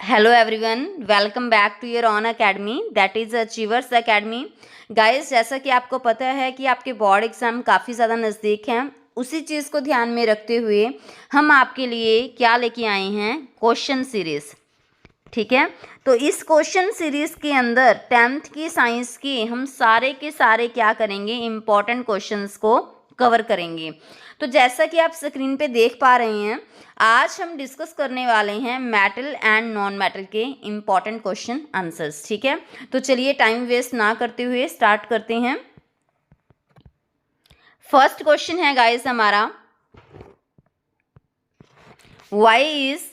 Hello everyone, welcome back to your own academy, that is Achievers Academy. Guys, जैसा कि आपको पता है कि आपके बोर्ड एग्ज़ाम काफ़ी ज़्यादा नज़दीक हैं, उसी चीज़ को ध्यान में रखते हुए हम आपके लिए क्या लेके आए हैं, क्वेश्चन सीरीज़। ठीक है, तो इस क्वेश्चन सीरीज़ के अंदर 10th की साइंस की हम सारे के सारे क्या करेंगे, इम्पॉर्टेंट क्वेश्चंस को कवर करेंगे। तो जैसा कि आप स्क्रीन पे देख पा रहे हैं, आज हम डिस्कस करने वाले हैं मेटल एंड नॉन मेटल के इम्पॉर्टेंट क्वेश्चन आंसर्स। ठीक है, तो चलिए टाइम वेस्ट ना करते हुए स्टार्ट करते हैं। फर्स्ट क्वेश्चन है गाइस हमारा, why is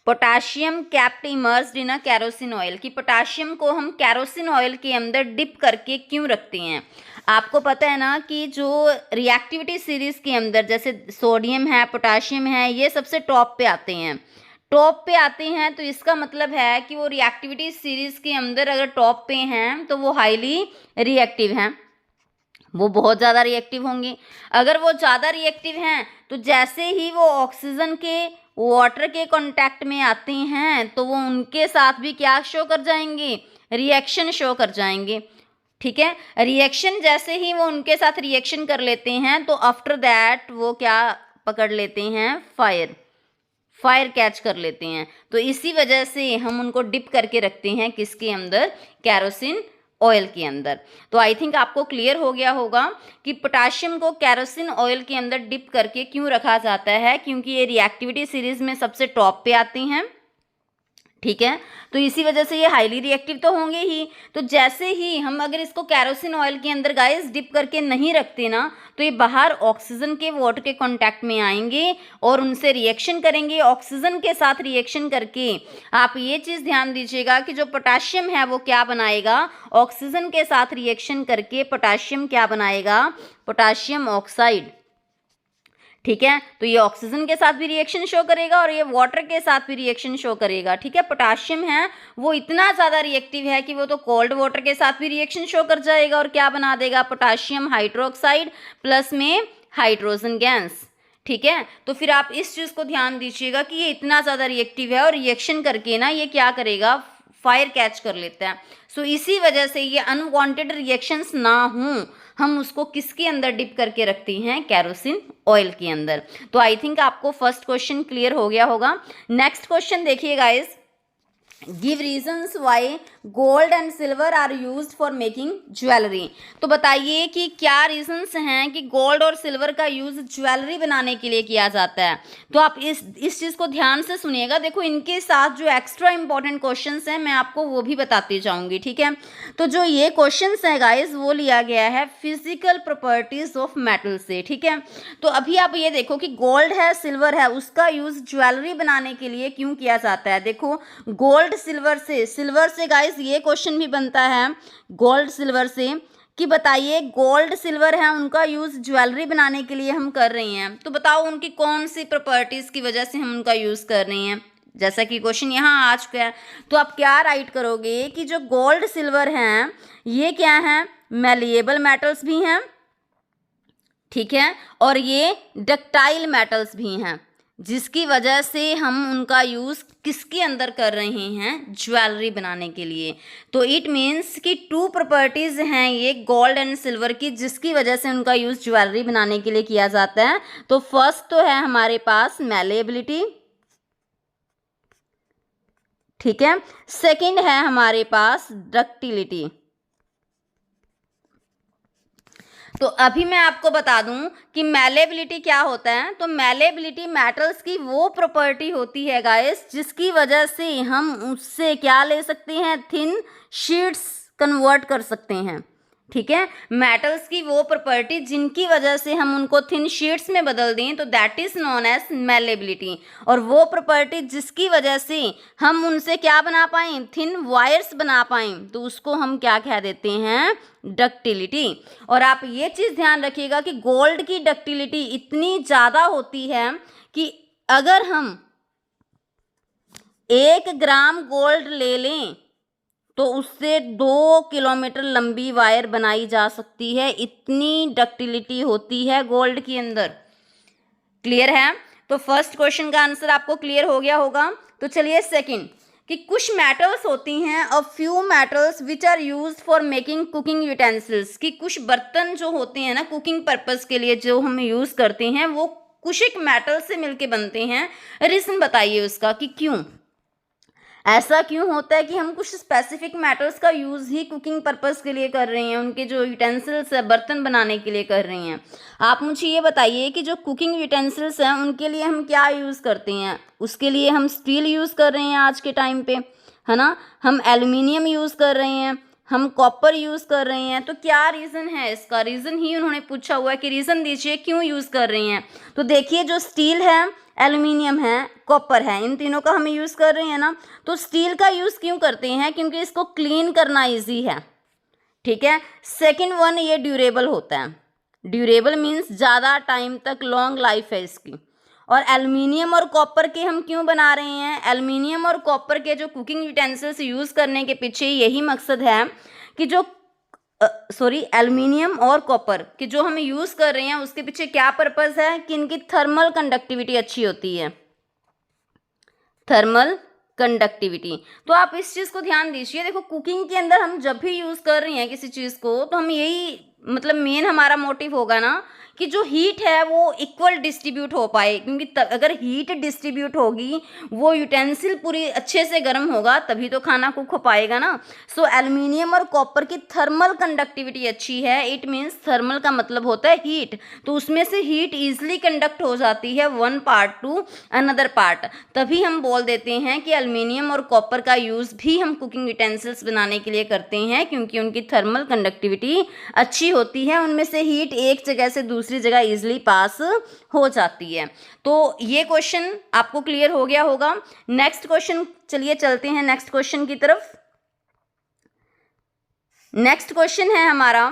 potassium kept immersed in a kerosene oil, कि पोटाशियम को हम कैरोसिन ऑयल के अंदर डिप करके क्यों रखते हैं। आपको पता है ना कि जो रिएक्टिविटी सीरीज के अंदर जैसे सोडियम है, पोटाशियम है, ये सबसे टॉप पे आते हैं। टॉप पे आते हैं तो इसका मतलब है कि वो रिएक्टिविटी सीरीज के अंदर अगर टॉप पे हैं तो वो हाईली रिएक्टिव हैं, वो बहुत ज़्यादा रिएक्टिव होंगे। अगर वो ज़्यादा रिएक्टिव हैं तो जैसे ही वो ऑक्सीजन के वाटर के कांटेक्ट में आते हैं तो वो उनके साथ भी क्या शो कर जाएंगे, रिएक्शन शो कर जाएंगे। ठीक है, रिएक्शन जैसे ही वो उनके साथ रिएक्शन कर लेते हैं तो आफ्टर दैट वो क्या पकड़ लेते हैं, फायर कैच कर लेते हैं। तो इसी वजह से हम उनको डिप करके रखते हैं किसके अंदर, कैरोसिन ऑयल के अंदर। तो आई थिंक आपको क्लियर हो गया होगा कि पोटाशियम को कैरोसिन ऑयल के अंदर डिप करके क्यों रखा जाता है, क्योंकि ये रिएक्टिविटी सीरीज में सबसे टॉप पे आती हैं। ठीक है, तो इसी वजह से ये हाईली रिएक्टिव तो होंगे ही। तो जैसे ही हम अगर इसको कैरोसिन ऑयल के अंदर गाइस डिप करके नहीं रखते ना, तो ये बाहर ऑक्सीजन के वाटर के कांटेक्ट में आएंगे और उनसे रिएक्शन करेंगे। ऑक्सीजन के साथ रिएक्शन करके आप ये चीज़ ध्यान दीजिएगा कि जो पोटाशियम है वो क्या बनाएगा, ऑक्सीजन के साथ रिएक्शन करके पोटाशियम क्या बनाएगा, पोटाशियम ऑक्साइड। ठीक है, तो ये ऑक्सीजन के साथ भी रिएक्शन शो करेगा और ये वाटर के साथ भी रिएक्शन शो करेगा। ठीक है, पोटाशियम है वो इतना ज़्यादा रिएक्टिव है कि वो तो कोल्ड वाटर के साथ भी रिएक्शन शो कर जाएगा और क्या बना देगा, पोटाशियम हाइड्रोक्साइड प्लस में हाइड्रोजन गैस। ठीक है, तो फिर आप इस चीज़ को ध्यान दीजिएगा कि ये इतना ज़्यादा रिएक्टिव है और रिएक्शन करके ना ये क्या करेगा, फायर कैच कर लेता है। सो इसी वजह से ये अनवांटेड रिएक्शंस ना हों, हम उसको किसके अंदर डिप करके रखते हैं, कैरोसिन ऑयल के अंदर। तो आई थिंक आपको फर्स्ट क्वेश्चन क्लियर हो गया होगा। नेक्स्ट क्वेश्चन देखिए guys, give reasons why gold and silver are used for making jewellery. तो बताइए कि क्या रीजन्स हैं कि गोल्ड और सिल्वर का यूज ज्वेलरी बनाने के लिए किया जाता है। तो आप इस चीज़ को ध्यान से सुनिएगा। देखो, इनके साथ जो एक्स्ट्रा इंपॉर्टेंट क्वेश्चंस हैं मैं आपको वो भी बताती जाऊंगी। ठीक है, तो जो ये क्वेश्चंस हैं गाइस वो लिया गया है फिजिकल प्रॉपर्टीज ऑफ मेटल से। ठीक है, तो अभी आप ये देखो कि गोल्ड है, सिल्वर है, उसका यूज ज्वेलरी बनाने के लिए क्यों किया जाता है। देखो, गोल्ड सिल्वर से गाइस ये क्वेश्चन भी बनता है गोल्ड सिल्वर से कि बताइए गोल्ड सिल्वर है उनका यूज ज्वेलरी बनाने के लिए हम कर रहे हैं, तो बताओ उनकी कौन सी प्रॉपर्टीज की वजह से हम उनका यूज कर रहे हैं। जैसा कि क्वेश्चन यहाँ आ चुका है, तो आप क्या राइट करोगे कि जो गोल्ड सिल्वर हैं ये क्या है, मैलिएबल मेटल्स भी हैं। ठीक है, और ये डक्टाइल मेटल्स भी हैं, जिसकी वजह से हम उनका यूज़ किसके अंदर कर रहे हैं, ज्वेलरी बनाने के लिए। तो इट मीन्स कि टू प्रॉपर्टीज़ हैं ये गोल्ड एंड सिल्वर की, जिसकी वजह से उनका यूज़ ज्वेलरी बनाने के लिए किया जाता है। तो फर्स्ट तो है हमारे पास मैलेबिलिटी। ठीक है, सेकंड है हमारे पास डक्टिलिटी। तो अभी मैं आपको बता दूं कि मैलेबिलिटी क्या होता है। तो मैलेबिलिटी मेटल्स की वो प्रॉपर्टी होती है गाइस जिसकी वजह से हम उससे क्या ले सकते हैं, थिन शीट्स कन्वर्ट कर सकते हैं। ठीक है, मेटल्स की वो प्रॉपर्टी जिनकी वजह से हम उनको थिन शीट्स में बदल दें तो that is known as malleability. और वो प्रॉपर्टी जिसकी वजह से हम उनसे क्या बना पाएँ, थिन वायर्स बना पाएँ, तो उसको हम क्या कह देते हैं, डक्टिलिटी। और आप ये चीज़ ध्यान रखिएगा कि गोल्ड की डक्टिलिटी इतनी ज़्यादा होती है कि अगर हम 1 ग्राम गोल्ड ले लें तो उससे 2 किलोमीटर लंबी वायर बनाई जा सकती है, इतनी डक्टिलिटी होती है गोल्ड के अंदर। क्लियर है, तो फर्स्ट क्वेश्चन का आंसर आपको क्लियर हो गया होगा। तो तो चलिए सेकंड, कि कुछ मेटल्स होती हैं, a few metals which are used for making cooking utensils, कि कुछ बर्तन जो होते हैं ना कुकिंग पर्पस के लिए जो हम यूज़ करते हैं वो कुछ एक मेटल से मिलके बनते हैं। रीज़न बताइए उसका कि क्यों, ऐसा क्यों होता है कि हम कुछ स्पेसिफिक मेटल्स का यूज़ ही कुकिंग पर्पस के लिए कर रहे हैं, उनके जो यूटेंसिल्स है बर्तन बनाने के लिए कर रहे हैं। आप मुझे ये बताइए कि जो कुकिंग यूटेंसिल्स हैं उनके लिए हम क्या यूज़ करते हैं, उसके लिए हम स्टील यूज़ कर रहे हैं आज के टाइम पे, है ना, हम एल्युमिनियम यूज़ कर रहे हैं, हम कॉपर यूज़ कर रहे हैं। तो क्या रीज़न है इसका, रीज़न ही उन्होंने पूछा हुआ है कि रीज़न दीजिए क्यों यूज़ कर रहे हैं। तो देखिए जो स्टील है, एल्युमिनियम है, कॉपर है, इन तीनों का हम यूज़ कर रहे हैं ना। तो स्टील का यूज़ क्यों करते हैं, क्योंकि इसको क्लीन करना इजी है, ठीक है। सेकंड वन, ये ड्यूरेबल होता है, ड्यूरेबल मीन्स ज़्यादा टाइम तक लॉन्ग लाइफ है इसकी। और एल्युमिनियम और कॉपर के हम क्यों बना रहे हैं, एल्युमिनियम और कॉपर के जो कुकिंग यूटेंसिल्स यूज़ करने के पीछे यही मकसद है कि जो एल्युमिनियम और कॉपर की जो हम यूज़ कर रहे हैं उसके पीछे क्या पर्पस है कि इनकी थर्मल कंडक्टिविटी अच्छी होती है, थर्मल कंडक्टिविटी। तो आप इस चीज़ को ध्यान दीजिए। देखो कुकिंग के अंदर हम जब भी यूज़ कर रहे हैं किसी चीज़ को तो हम यही मतलब मेन हमारा मोटिव होगा ना कि जो हीट है वो इक्वल डिस्ट्रीब्यूट हो पाए, क्योंकि अगर हीट डिस्ट्रीब्यूट होगी, वो यूटेंसिल पूरी अच्छे से गर्म होगा तभी तो खाना कुक हो पाएगा ना। सो एल्युमिनियम और कॉपर की थर्मल कंडक्टिविटी अच्छी है, इट मीन्स थर्मल का मतलब होता है हीट, तो उसमें से हीट ईजिली कंडक्ट हो जाती है one part two another part. तभी हम बोल देते हैं कि एल्युमिनियम और कॉपर का यूज़ भी हम कुकिंग यूटेंसिल्स बनाने के लिए करते हैं, क्योंकि उनकी थर्मल कंडक्टिविटी अच्छी होती है, उनमें से हीट एक जगह से दूसरी जगह इजीली पास हो जाती है। तो ये क्वेश्चन आपको क्लियर हो गया होगा। नेक्स्ट क्वेश्चन, चलिए चलते हैं नेक्स्ट क्वेश्चन की तरफ। नेक्स्ट क्वेश्चन है हमारा,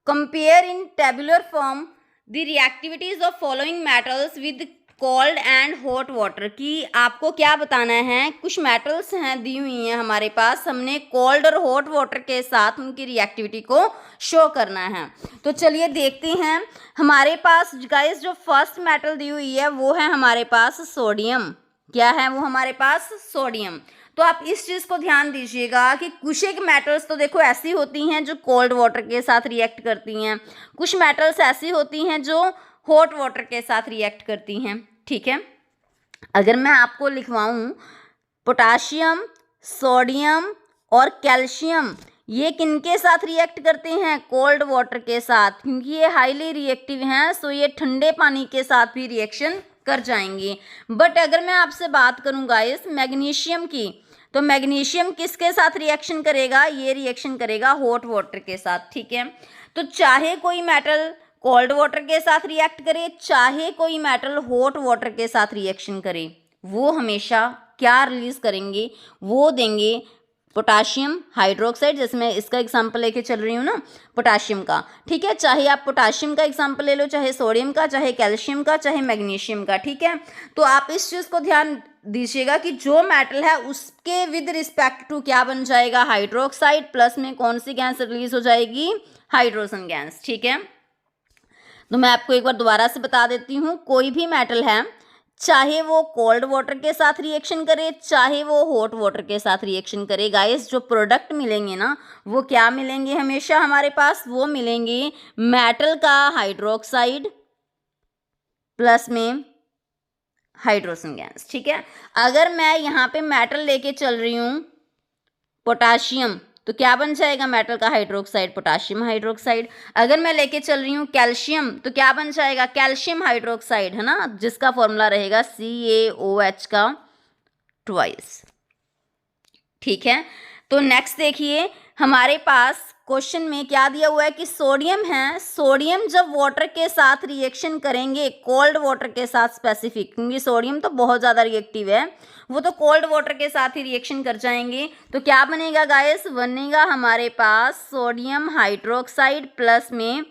compare in tabular form the reactivities of following metals with cold and hot water, की आपको क्या बताना है, कुछ मेटल्स हैं दी हुई हैं हमारे पास, हमने कोल्ड और हॉट वाटर के साथ उनकी रिएक्टिविटी को शो करना है। तो चलिए देखते हैं। हमारे पास गाइस जो फर्स्ट मेटल दी हुई है वो है हमारे पास सोडियम। क्या है वो हमारे पास, सोडियम। तो आप इस चीज़ को ध्यान दीजिएगा कि कुछ एक मेटल्स तो देखो ऐसी होती हैं जो कोल्ड वाटर के साथ रिएक्ट करती हैं, कुछ मेटल्स ऐसी होती हैं जो हॉट वाटर के साथ रिएक्ट करती हैं, ठीक है। अगर मैं आपको लिखवाऊं पोटाशियम, सोडियम और कैल्शियम, ये किनके साथ रिएक्ट करते हैं, कोल्ड वाटर के साथ, क्योंकि ये हाईली रिएक्टिव हैं, सो ये ठंडे पानी के साथ भी रिएक्शन कर जाएंगे। बट अगर मैं आपसे बात करूं गाइस मैग्नीशियम की, तो मैग्नीशियम किसके साथ रिएक्शन करेगा, ये रिएक्शन करेगा हॉट वाटर के साथ, ठीक है। तो चाहे कोई मेटल कोल्ड वाटर के साथ रिएक्ट करे, चाहे कोई मेटल हॉट वाटर के साथ रिएक्शन करे, वो हमेशा क्या रिलीज करेंगे, वो देंगे पोटाशियम हाइड्रोक्साइड। जैसे मैं इसका एग्जांपल लेके चल रही हूँ ना पोटाशियम का, ठीक है। चाहे आप पोटाशियम का एग्जांपल ले लो, चाहे सोडियम का, चाहे कैल्शियम का, चाहे मैग्नीशियम का, ठीक है। तो आप इस चीज़ को ध्यान दीजिएगा कि जो मेटल है उसके विद रिस्पेक्ट टू क्या बन जाएगा, हाइड्रोक्साइड, प्लस में कौन सी गैस रिलीज हो जाएगी, हाइड्रोजन गैस, ठीक है। तो मैं आपको एक बार दोबारा से बता देती हूँ, कोई भी मेटल है चाहे वो कोल्ड वाटर के साथ रिएक्शन करे, चाहे वो हॉट वाटर के साथ रिएक्शन करे, गाइस जो प्रोडक्ट मिलेंगे ना वो क्या मिलेंगे हमेशा हमारे पास, वो मिलेंगे मेटल का हाइड्रोक्साइड प्लस में हाइड्रोजन गैस, ठीक है। अगर मैं यहाँ पे मेटल लेके चल रही हूँ पोटाशियम, तो क्या बन जाएगा मेटल का हाइड्रोक्साइड, पोटाशियम हाइड्रोक्साइड। अगर मैं लेके चल रही हूँ कैल्शियम, तो क्या बन जाएगा, कैल्शियम हाइड्रोक्साइड, है ना, जिसका फॉर्मूला रहेगा CaOH का ट्वाइस, ठीक है। तो नेक्स्ट देखिए हमारे पास क्वेश्चन में क्या दिया हुआ है कि सोडियम है, सोडियम जब वाटर के साथ रिएक्शन करेंगे, कोल्ड वाटर के साथ स्पेसिफिक, क्योंकि सोडियम तो बहुत ज़्यादा रिएक्टिव है, वो तो कोल्ड वाटर के साथ ही रिएक्शन कर जाएंगे, तो क्या बनेगा गाइस, बनेगा हमारे पास सोडियम हाइड्रोक्साइड प्लस में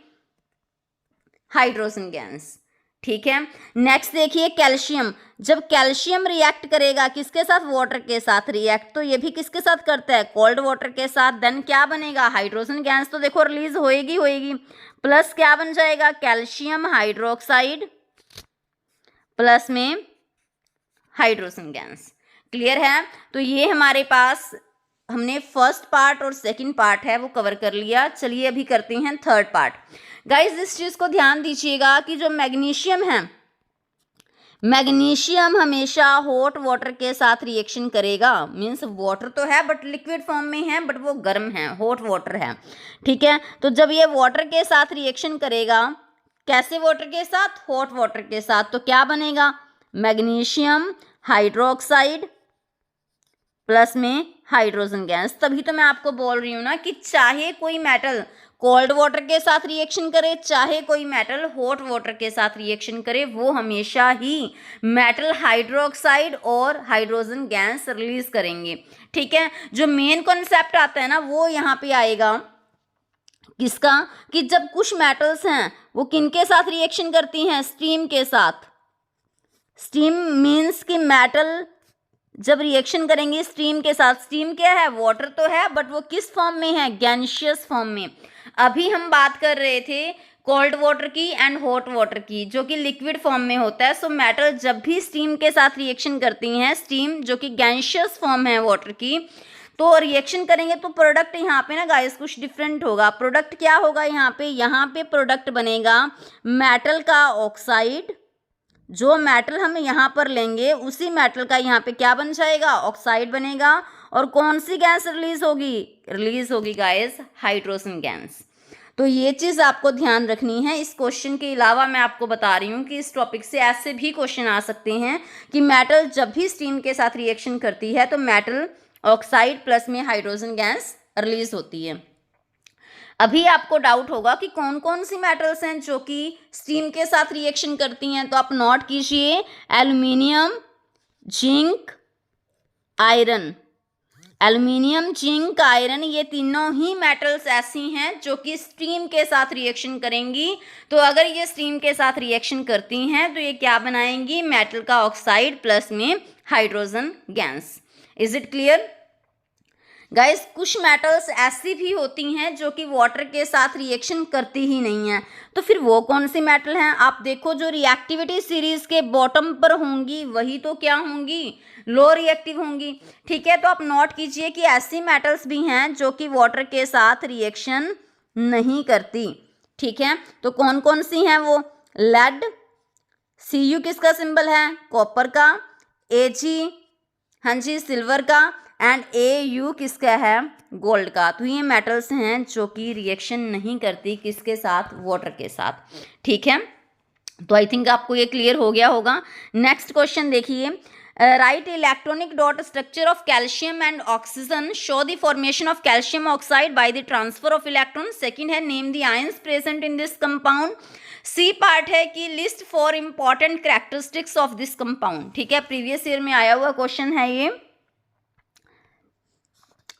हाइड्रोजन गैस, ठीक है। नेक्स्ट देखिए कैल्शियम, जब कैल्शियम रिएक्ट करेगा किसके साथ, वाटर के साथ रिएक्ट, तो ये भी किसके साथ करता है, कोल्ड वाटर के साथ, देन क्या बनेगा, हाइड्रोजन गैस तो देखो रिलीज होएगी, प्लस क्या बन जाएगा, कैल्शियम हाइड्रोक्साइड प्लस में हाइड्रोजन गैस। क्लियर है? तो ये हमारे पास हमने फर्स्ट पार्ट और सेकंड पार्ट है वो कवर कर लिया। चलिए अभी करते हैं थर्ड पार्ट। गाइस इस चीज़ को ध्यान दीजिएगा कि जो मैग्नीशियम है, मैग्नीशियम हमेशा हॉट वाटर के साथ रिएक्शन करेगा। मीन्स वाटर तो है बट लिक्विड फॉर्म में है, बट वो गर्म है, हॉट वाटर है, ठीक है। तो जब ये वाटर के साथ रिएक्शन करेगा, कैसे वाटर के साथ? हॉट वाटर के साथ, तो क्या बनेगा? मैग्नीशियम हाइड्रोक्साइड प्लस में हाइड्रोजन गैस। तभी तो मैं आपको बोल रही हूँ ना कि चाहे कोई मेटल कोल्ड वाटर के साथ रिएक्शन करे, चाहे कोई मेटल हॉट वाटर के साथ रिएक्शन करे, वो हमेशा ही मेटल हाइड्रोक्साइड और हाइड्रोजन गैस रिलीज करेंगे, ठीक है। जो मेन कॉन्सेप्ट आता है ना वो यहाँ पे आएगा किसका? कि जब कुछ मेटल्स हैं वो किनके साथ रिएक्शन करती हैं? स्टीम के साथ। स्टीम मीन्स कि मेटल जब रिएक्शन करेंगे स्टीम के साथ, स्टीम क्या है? वाटर तो है बट वो किस फॉर्म में है? गैसियस फॉर्म में। अभी हम बात कर रहे थे कोल्ड वाटर की एंड हॉट वाटर की, जो कि लिक्विड फॉर्म में होता है। सो मेटल जब भी स्टीम के साथ रिएक्शन करती हैं, स्टीम जो कि गैसियस फॉर्म है वाटर की, तो रिएक्शन करेंगे तो प्रोडक्ट यहाँ पे ना गाइस कुछ डिफरेंट होगा। प्रोडक्ट क्या होगा यहाँ पे प्रोडक्ट बनेगा मेटल का ऑक्साइड। जो मेटल हम यहाँ पर लेंगे उसी मेटल का यहाँ पे क्या बन जाएगा? ऑक्साइड बनेगा। और कौन सी गैस रिलीज होगी? रिलीज होगी गाइस हाइड्रोजन गैस। तो ये चीज़ आपको ध्यान रखनी है। इस क्वेश्चन के अलावा मैं आपको बता रही हूँ कि इस टॉपिक से ऐसे भी क्वेश्चन आ सकते हैं कि मेटल जब भी स्टीम के साथ रिएक्शन करती है तो मेटल ऑक्साइड प्लस में हाइड्रोजन गैस रिलीज होती है। अभी आपको डाउट होगा कि कौन कौन सी मेटल्स हैं जो कि स्टीम के साथ रिएक्शन करती हैं, तो आप नोट कीजिए aluminium, zinc, iron. Aluminium, zinc, iron ये तीनों ही मेटल्स ऐसी हैं जो कि स्टीम के साथ रिएक्शन करेंगी। तो अगर ये स्टीम के साथ रिएक्शन करती हैं तो ये क्या बनाएंगी? मेटल का ऑक्साइड प्लस में hydrogen gas. Is it clear guys? कुछ मेटल्स ऐसी भी होती हैं जो कि वाटर के साथ रिएक्शन करती ही नहीं है। तो फिर वो कौन सी मेटल हैं? आप देखो जो रिएक्टिविटी सीरीज के बॉटम पर होंगी वही तो क्या होंगी? लो रिएक्टिव होंगी, ठीक है। तो आप नोट कीजिए कि ऐसी मेटल्स भी हैं जो कि वाटर के साथ रिएक्शन नहीं करती, ठीक है। तो कौन कौन सी हैं वो? लेड, Cu किसका सिंबल है? कॉपर का, Ag हाँ जी सिल्वर का, एंड Au किसका है? गोल्ड का। तो ये मेटल्स हैं जो कि रिएक्शन नहीं करती किसके साथ? वाटर के साथ, ठीक है। तो आई थिंक आपको ये क्लियर हो गया होगा। नेक्स्ट क्वेश्चन देखिए, write electronic dot structure of calcium and oxygen show the formation of calcium oxide by the transfer of electron. Second है name the ions present in this compound. C part है कि list four important characteristics of this compound, ठीक है। Previous year में आया हुआ question है ये।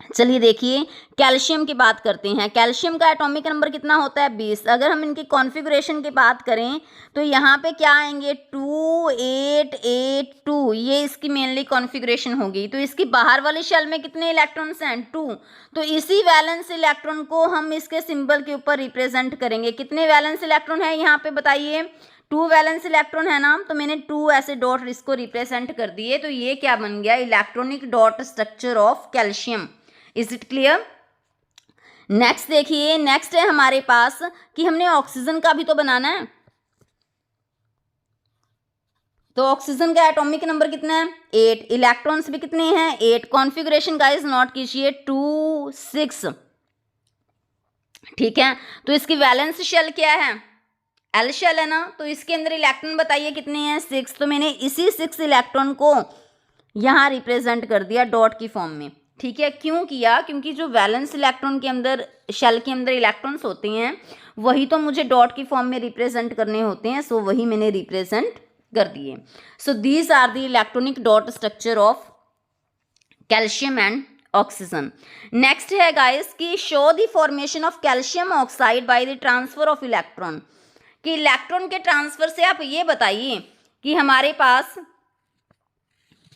चलिए देखिए कैल्शियम की बात करते हैं। कैल्शियम का एटॉमिक नंबर कितना होता है? 20। अगर हम इनकी कॉन्फ़िगरेशन की बात करें तो यहाँ पे क्या आएंगे? 2 8 8 2, ये इसकी मेनली कॉन्फ़िगरेशन होगी। तो इसकी बाहर वाली शेल में कितने इलेक्ट्रॉन्स हैं? 2। तो इसी वैलेंस इलेक्ट्रॉन को हम इसके सिंबल के ऊपर रिप्रेजेंट करेंगे। कितने वैलेंस इलेक्ट्रॉन है यहाँ पे बताइए? 2 वैलेंस इलेक्ट्रॉन है ना, तो मैंने 2 ऐसे डॉट इसको रिप्रेजेंट कर दिए। तो ये क्या बन गया? Electronic dot structure of calcium. Is it clear? Next देखिए, नेक्स्ट है हमारे पास कि हमने ऑक्सीजन का भी तो बनाना है। तो ऑक्सीजन का एटॉमिक नंबर कितना है? 8। इलेक्ट्रॉन्स भी कितने हैं? 8। कॉन्फ़िगरेशन गाइस नोट कीजिए 2 6, ठीक है। तो इसकी वैलेंस शेल क्या है? एल शेल है ना। तो इसके अंदर इलेक्ट्रॉन बताइए कितने हैं? 6। तो मैंने इसी 6 इलेक्ट्रॉन को यहाँ रिप्रेजेंट कर दिया डॉट की फॉर्म में, ठीक है। क्यों किया? क्योंकि जो वैलेंस इलेक्ट्रॉन के अंदर शेल के अंदर इलेक्ट्रॉन्स होते हैं वही तो मुझे डॉट की फॉर्म में रिप्रेजेंट करने होते हैं। सो वही मैंने रिप्रेजेंट कर दिए। So these are the electronic dot structure of calcium and oxygen. Next है गाइस कि show the formation of calcium oxide by the transfer of electron. कि इलेक्ट्रॉन के ट्रांसफर से आप ये बताइए कि हमारे पास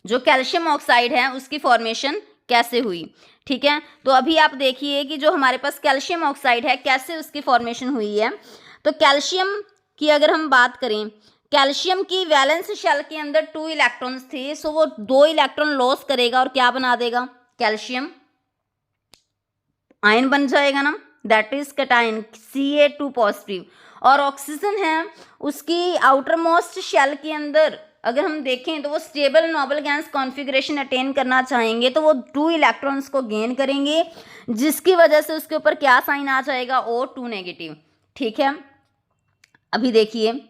जो कैल्शियम ऑक्साइड है उसकी फॉर्मेशन कैसे हुई, ठीक है। तो अभी आप देखिए कि जो हमारे पास कैल्शियम ऑक्साइड है कैसे उसकी फॉर्मेशन हुई है। तो कैल्शियम की अगर हम बात करें, कैल्शियम की वैलेंस शेल के अंदर 2 इलेक्ट्रॉन्स थे, सो वो 2 इलेक्ट्रॉन लॉस करेगा और क्या बना देगा, कैल्शियम आयन बन जाएगा ना, that is cation Ca2 positive. और ऑक्सीजन है, उसकी आउटर मोस्ट शेल के अंदर अगर हम देखें तो वो stable noble gas configuration attain करना चाहेंगे तो वो 2 इलेक्ट्रॉन्स को गेन करेंगे, जिसकी वजह से उसके ऊपर क्या साइन आ जाएगा, O2 नेगेटिव। ठीक है, अभी देखिए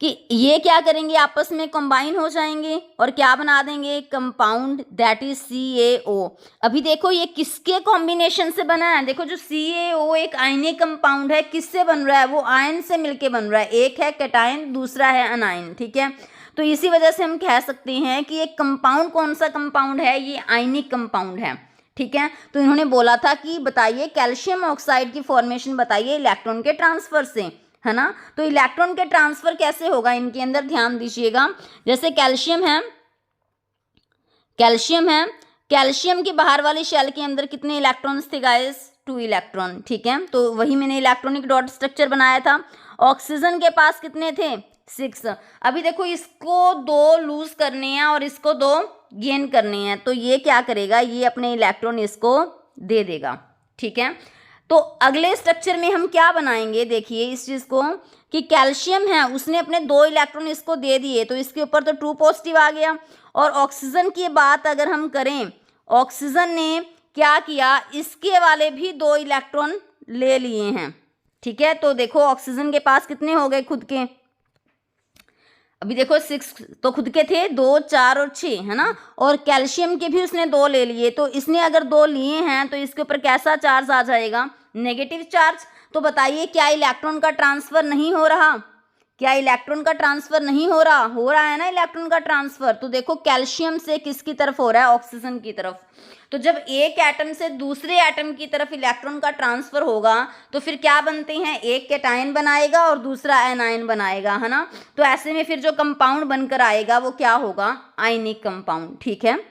कि ये क्या करेंगे, आपस में कंबाइन हो जाएंगे और क्या बना देंगे, कंपाउंड दैट इज CaO। अभी देखो ये किसके कॉम्बिनेशन से बना है, देखो जो CaO एक आयनिक कंपाउंड है, किससे बन रहा है, वो आयन से मिलके बन रहा है, एक है कैटायन दूसरा है अनायन। ठीक है, तो इसी वजह से हम कह सकते हैं कि एक कंपाउंड कौन सा कंपाउंड है, ये आयनिक कंपाउंड है। ठीक है, तो इन्होंने बोला था कि बताइए कैल्शियम ऑक्साइड की फॉर्मेशन बताइए इलेक्ट्रॉन के ट्रांसफर से, है ना। तो इलेक्ट्रॉन के ट्रांसफर कैसे होगा इनके अंदर, ध्यान दीजिएगा। जैसे कैल्शियम है, कैल्शियम की बाहर वाली शेल के अंदर कितने इलेक्ट्रॉन्स थे गाइस, 2 इलेक्ट्रॉन। ठीक है, तो वही मैंने इलेक्ट्रॉनिक डॉट स्ट्रक्चर बनाया था। ऑक्सीजन के पास कितने थे, 6। अभी देखो इसको 2 लूज करने हैं और इसको 2 गेन करने हैं, तो ये क्या करेगा, ये अपने इलेक्ट्रॉन इसको दे देगा। ठीक है, तो अगले स्ट्रक्चर में हम क्या बनाएंगे, देखिए इस चीज़ को कि कैल्शियम है, उसने अपने 2 इलेक्ट्रॉन इसको दे दिए, तो इसके ऊपर तो 2 पॉजिटिव आ गया। और ऑक्सीजन की बात अगर हम करें, ऑक्सीजन ने क्या किया, इसके वाले भी 2 इलेक्ट्रॉन ले लिए हैं। ठीक है, तो देखो ऑक्सीजन के पास कितने हो गए खुद के, अभी देखो 6 तो खुद के थे, 2, 4 और 6, है ना। और कैल्शियम के भी उसने 2 ले लिए, तो इसने अगर 2 लिए हैं तो इसके ऊपर कैसा चार्ज आ जाएगा, नेगेटिव चार्ज। तो बताइए क्या इलेक्ट्रॉन का ट्रांसफर नहीं हो रहा, क्या इलेक्ट्रॉन का ट्रांसफर नहीं हो रहा है ना इलेक्ट्रॉन का ट्रांसफर। तो देखो कैल्शियम से किसकी तरफ हो रहा है, ऑक्सीजन की तरफ। तो जब एक एटम से दूसरे एटम की तरफ इलेक्ट्रॉन का ट्रांसफर होगा तो फिर क्या बनते हैं, एक कैटायन बनाएगा और दूसरा एनायन बनाएगा, है ना। तो ऐसे में फिर जो कंपाउंड बनकर आएगा वो क्या होगा, आयनिक कंपाउंड। ठीक है,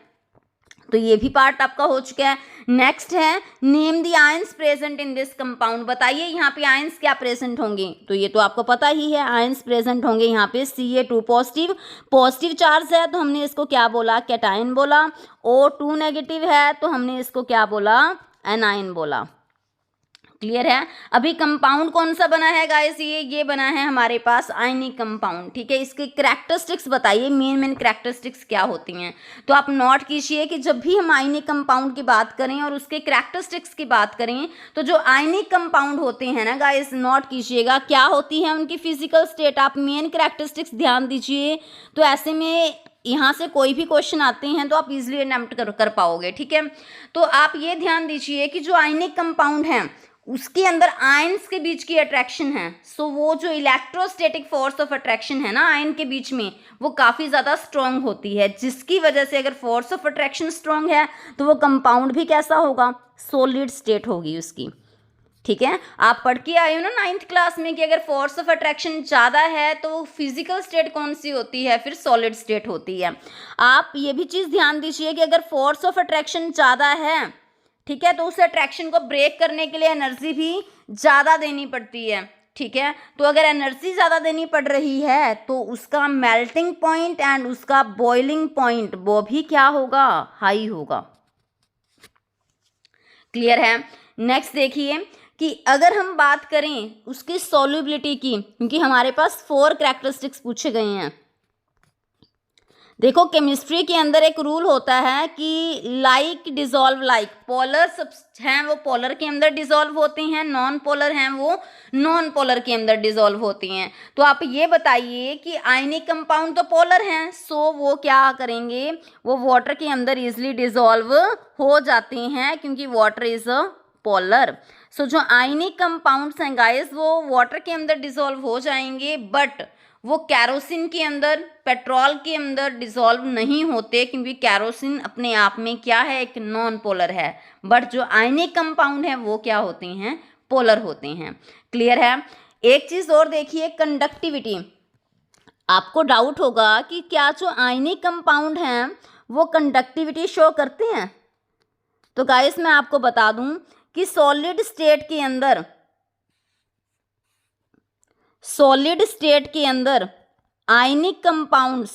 तो ये भी पार्ट आपका हो चुका है। नेक्स्ट है name the ions present in this compound, बताइए यहाँ पे आयंस क्या प्रेजेंट होंगे, तो ये तो आपको पता ही है, आयंस प्रेजेंट होंगे यहाँ पे Ca2 पॉजिटिव चार्ज है तो हमने इसको क्या बोला, कैटायन बोला। O2 नेगेटिव है तो हमने इसको क्या बोला, एनायन बोला। क्लियर है। अभी कंपाउंड कौन सा बना है गाइस, ये बना है हमारे पास आयनिक कंपाउंड। ठीक है, इसके कैरेक्टरिस्टिक्स बताइए, मेन कैरेक्टरिस्टिक्स क्या होती हैं। तो आप नोट कीजिए कि जब भी हम आयनिक कंपाउंड की बात करें और उसके कैरेक्टरिस्टिक्स की बात करें तो जो आयनिक कंपाउंड होते हैं ना गाइस, नोट कीजिएगा क्या होती है उनकी फिजिकल स्टेट, आप मेन कैरेक्टरिस्टिक्स ध्यान दीजिए। तो ऐसे में यहाँ से कोई भी क्वेश्चन आते हैं तो आप इजीली अटेम्प्ट कर पाओगे। ठीक है, तो आप ये ध्यान दीजिए कि जो आयनिक कंपाउंड हैं उसके अंदर आयंस के बीच की अट्रैक्शन है, सो वो जो इलेक्ट्रोस्टैटिक फोर्स ऑफ अट्रैक्शन है ना आयन के बीच में, वो काफ़ी ज़्यादा स्ट्रांग होती है, जिसकी वजह से अगर फोर्स ऑफ अट्रैक्शन स्ट्रांग है तो वो कंपाउंड भी कैसा होगा, सॉलिड स्टेट होगी उसकी। ठीक है, आप पढ़ के आए हो ना 9th क्लास में कि अगर फोर्स ऑफ अट्रैक्शन ज़्यादा है तो फिजिकल स्टेट कौन सी होती है, फिर सॉलिड स्टेट होती है। आप ये भी चीज़ ध्यान दीजिए कि अगर फोर्स ऑफ अट्रैक्शन ज़्यादा है, ठीक है, तो उस अट्रैक्शन को ब्रेक करने के लिए एनर्जी भी ज़्यादा देनी पड़ती है। ठीक है, तो अगर एनर्जी ज़्यादा देनी पड़ रही है तो उसका मेल्टिंग पॉइंट एंड उसका बॉइलिंग पॉइंट वो भी क्या होगा, हाई होगा। क्लियर है। नेक्स्ट देखिए कि अगर हम बात करें उसकी सॉल्युबिलिटी की, क्योंकि हमारे पास 4 कैरेक्टरिस्टिक्स पूछे गए हैं। देखो केमिस्ट्री के अंदर एक रूल होता है कि लाइक डिजॉल्व लाइक, पोलर हैं वो पोलर के अंदर डिजॉल्व होते हैं, नॉन पोलर हैं वो नॉन पोलर के अंदर डिजॉल्व होती हैं। तो आप ये बताइए कि आयनिक कंपाउंड तो पोलर हैं, सो वो क्या करेंगे, वो वाटर के अंदर इजिली डिजॉल्व हो जाते हैं क्योंकि वाटर इज अ पोलर। सो जो आयनिक कंपाउंड्स हैं गाइस वो वाटर के अंदर डिजॉल्व हो जाएंगे, बट वो कैरोसिन के अंदर, पेट्रोल के अंदर डिसॉल्व नहीं होते क्योंकि कैरोसिन अपने आप में क्या है, एक नॉन पोलर है। बट जो आयनिक कंपाउंड है वो क्या होते हैं, पोलर होते हैं। क्लियर है। एक चीज़ और देखिए, कंडक्टिविटी। आपको डाउट होगा कि क्या जो आयनिक कंपाउंड हैं वो कंडक्टिविटी शो करते हैं। तो गाइस मैं आपको बता दूं कि सॉलिड स्टेट के अंदर आयनिक कंपाउंड्स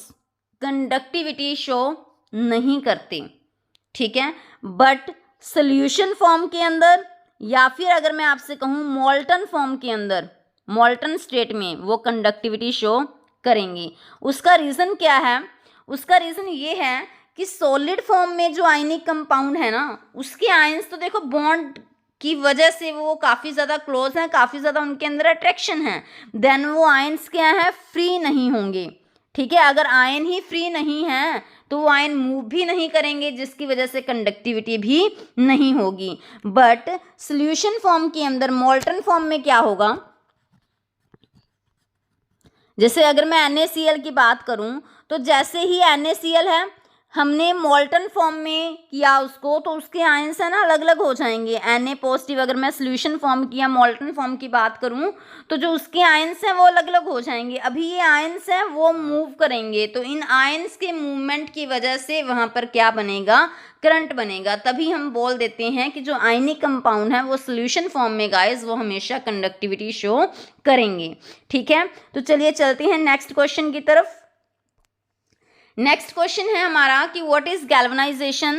कंडक्टिविटी शो नहीं करते, ठीक है, बट सोल्यूशन फॉर्म के अंदर या फिर अगर मैं आपसे कहूँ मॉल्टन फॉर्म के अंदर, मॉल्टन स्टेट में वो कंडक्टिविटी शो करेंगे। उसका रीज़न क्या है? उसका रीज़न ये है कि सॉलिड फॉर्म में जो आयनिक कंपाउंड है ना, उसके आयंस तो देखो बॉन्ड की वजह से वो काफ़ी ज़्यादा क्लोज हैं, काफ़ी ज़्यादा उनके अंदर अट्रैक्शन है, देन वो आयंस क्या है, फ्री नहीं होंगे, ठीक है। अगर आयन ही फ्री नहीं है तो वो आयन मूव भी नहीं करेंगे, जिसकी वजह से कंडक्टिविटी भी नहीं होगी। बट सॉल्यूशन फॉर्म के अंदर मॉल्टन फॉर्म में क्या होगा, जैसे अगर मैं NaCl की बात करूं तो जैसे ही NaCl है हमने मॉल्टन फॉर्म में किया उसको, तो उसके आयंस है ना अलग अलग हो जाएंगे। Na पॉजिटिव अगर मैं सोल्यूशन फॉर्म की या मॉल्टन फॉर्म की बात करूं तो जो उसके आयंस हैं वो अलग अलग हो जाएंगे। अभी ये आयंस हैं वो मूव करेंगे, तो इन आयंस के मूवमेंट की वजह से वहाँ पर क्या बनेगा, करंट बनेगा। तभी हम बोल देते हैं कि जो आयनिक कंपाउंड है वो सोल्यूशन फॉर्म में गाइस वो हमेशा कंडक्टिविटी शो करेंगे, ठीक है। तो चलिए चलते हैं नेक्स्ट क्वेश्चन की तरफ। नेक्स्ट क्वेश्चन है हमारा कि what is galvanization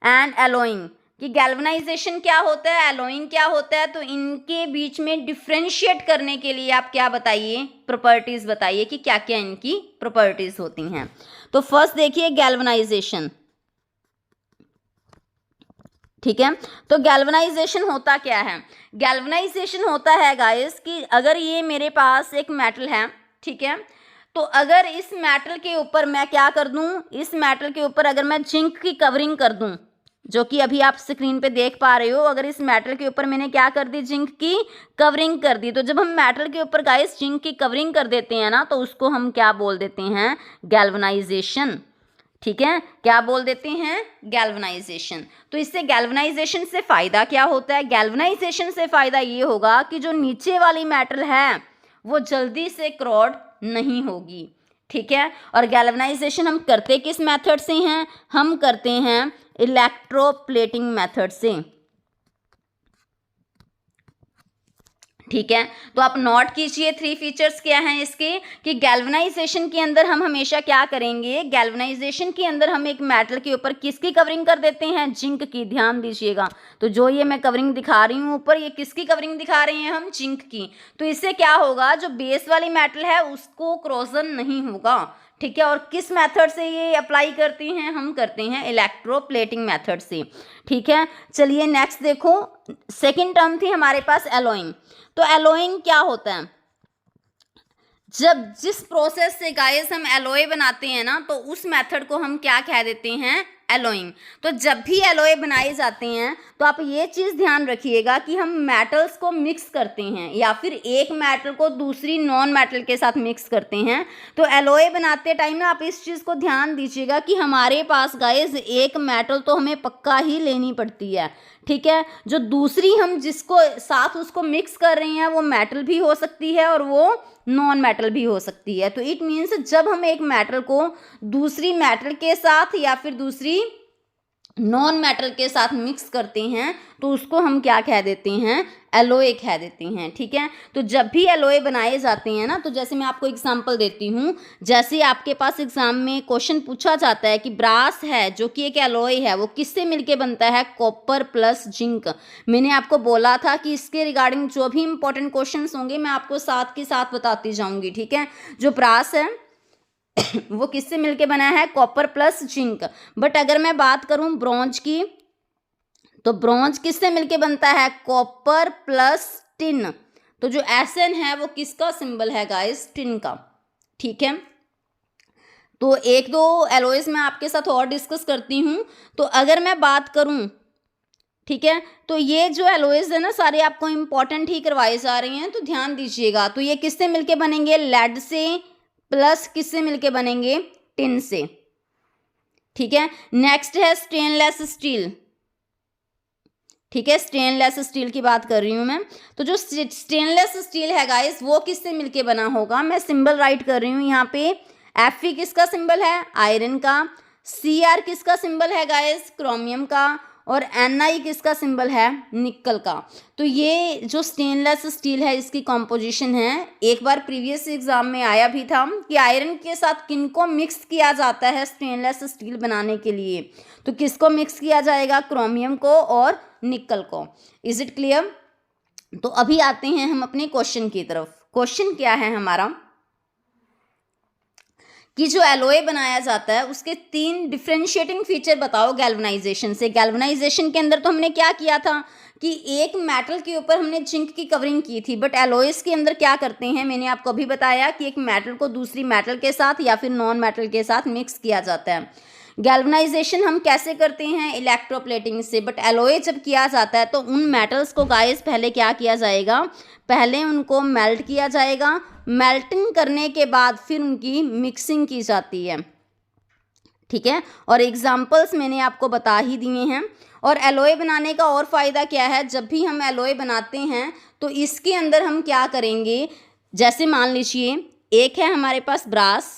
and alloying, कि गैल्वनाइजेशन क्या होता है, एलोइंग क्या होता है। तो इनके बीच में डिफ्रेंशिएट करने के लिए आप क्या बताइए, प्रॉपर्टीज बताइए कि क्या क्या इनकी प्रॉपर्टीज होती हैं। तो फर्स्ट देखिए गैल्वनाइजेशन, ठीक है। तो गैल्वनाइजेशन होता क्या है, गैल्वनाइजेशन होता है गाइस कि अगर ये मेरे पास एक मेटल है, ठीक है, तो अगर इस मेटल के ऊपर मैं क्या कर दूं, इस मेटल के ऊपर अगर मैं जिंक की कवरिंग कर दूं, जो कि अभी आप स्क्रीन पे देख पा रहे हो, अगर इस मेटल के ऊपर मैंने क्या कर दी, जिंक की कवरिंग कर दी, तो जब हम मेटल के ऊपर गाइस जिंक की कवरिंग कर देते हैं ना, तो उसको हम क्या बोल देते हैं, गैल्वनाइजेशन, ठीक है, क्या बोल देते हैं, गैल्वनाइजेशन। तो इससे गैल्वनाइजेशन से फायदा क्या होता है, गैल्वनाइजेशन से फायदा ये होगा कि जो नीचे वाली मेटल है वो जल्दी से क्रॉड नहीं होगी, ठीक है। और गैल्वनाइजेशन हम करते किस मेथड से हैं, हम करते हैं इलेक्ट्रोप्लेटिंग मेथड से, ठीक है। तो आप नोट कीजिए 3 फीचर्स क्या हैं इसके, कि गैल्वनाइजेशन के अंदर हम हमेशा क्या करेंगे, गैल्वनाइजेशन के अंदर हम एक मेटल के ऊपर किसकी कवरिंग कर देते हैं, जिंक की, ध्यान दीजिएगा। तो जो ये मैं कवरिंग दिखा रही हूँ ऊपर, ये किसकी कवरिंग दिखा रहे हैं हम, जिंक की। तो इससे क्या होगा, जो बेस वाली मेटल है उसको क्रोजन नहीं होगा, ठीक है। और किस मेथड से ये अप्लाई करते हैं, हम करते हैं इलेक्ट्रोप्लेटिंग मेथड से, ठीक है। चलिए नेक्स्ट देखो, सेकंड टर्म थी हमारे पास एलोइंग। तो एलोइंग क्या होता है, जब जिस प्रोसेस से गाइस हम एलोय बनाते हैं ना, तो उस मेथड को हम क्या कह देते हैं, एलोइंग। तो जब भी एलोय बनाए जाते हैं तो आप ये चीज़ ध्यान रखिएगा कि हम मेटल्स को मिक्स करते हैं या फिर एक मेटल को दूसरी नॉन मेटल के साथ मिक्स करते हैं। तो एलोय बनाते टाइम ना आप इस चीज़ को ध्यान दीजिएगा कि हमारे पास गाइस एक मेटल तो हमें पक्का ही लेनी पड़ती है, ठीक है। जो दूसरी हम जिसको साथ उसको मिक्स कर रहे हैं वो मेटल भी हो सकती है और वो नॉन मेटल भी हो सकती है। तो इट मीन्स जब हम एक मेटल को दूसरी मेटल के साथ या फिर दूसरी नॉन मेटल के साथ मिक्स करते हैं तो उसको हम क्या कह देते हैं, एलोय कह देते हैं, ठीक है। तो जब भी एलोय बनाए जाते हैं ना, तो जैसे मैं आपको एग्जांपल देती हूँ, जैसे आपके पास एग्जाम में क्वेश्चन पूछा जाता है कि ब्रास है जो कि एक एलोय है, वो किससे मिलके बनता है, कॉपर प्लस जिंक। मैंने आपको बोला था कि इसके रिगार्डिंग जो भी इंपॉर्टेंट क्वेश्चन होंगे मैं आपको साथ के साथ बताती जाऊंगी, ठीक है। जो ब्रास है वो किससे मिलके बना है, कॉपर प्लस जिंक। बट अगर मैं बात करूं ब्रॉन्ज की, तो ब्रॉन्ज किससे मिलके बनता है, कॉपर प्लस टिन। तो जो Sn है वो किसका सिंबल है गाइस, टिन का, ठीक है। तो एक दो एलोइज मैं आपके साथ और डिस्कस करती हूँ। तो अगर मैं बात करूँ, ठीक है, तो ये जो एलोइज है ना सारे आपको इंपॉर्टेंट ही करवाए जा रहे हैं, तो ध्यान दीजिएगा। तो ये किससे मिलके बनेंगे, लेड से, प्लस किससे मिलके बनेंगे, टिन से, ठीक है। नेक्स्ट है स्टेनलेस स्टील, ठीक है, स्टेनलेस स्टील की बात कर रही हूं मैं। तो जो स्टेनलेस स्टील है गाइस वो किससे मिलके बना होगा, मैं सिंबल राइट कर रही हूं यहाँ पे। Fe किसका सिंबल है, आयरन का। Cr किसका सिंबल है गाइस, क्रोमियम का। और Ni किसका सिंबल है, निकल का। तो ये जो स्टेनलेस स्टील है इसकी कॉम्पोजिशन है, एक बार प्रीवियस एग्जाम में आया भी था कि आयरन के साथ किनको मिक्स किया जाता है स्टेनलेस स्टील बनाने के लिए, तो किसको मिक्स किया जाएगा, क्रोमियम को और निकल को। Is it clear. तो अभी आते हैं हम अपने क्वेश्चन की तरफ। क्वेश्चन क्या है हमारा कि जो एलॉय बनाया जाता है उसके 3 डिफरेंशिएटिंग फीचर बताओ गैल्वनाइजेशन से। गैल्वनाइजेशन के अंदर तो हमने क्या किया था कि एक मेटल के ऊपर हमने जिंक की कवरिंग की थी, बट एलॉयज के अंदर क्या करते हैं, मैंने आपको अभी बताया कि एक मेटल को दूसरी मेटल के साथ या फिर नॉन मेटल के साथ मिक्स किया जाता है। गैल्वनाइजेशन हम कैसे करते हैं, इलेक्ट्रोप्लेटिंग से, बट एलॉय जब किया जाता है तो उन मेटल्स को गाइस पहले क्या किया जाएगा, पहले उनको मेल्ट किया जाएगा, मेल्टिंग करने के बाद फिर उनकी मिक्सिंग की जाती है, ठीक है। और एग्जाम्पल्स मैंने आपको बता ही दिए हैं। और एलॉय बनाने का और फ़ायदा क्या है, जब भी हम एलॉय बनाते हैं तो इसके अंदर हम क्या करेंगे, जैसे मान लीजिए एक है हमारे पास ब्रास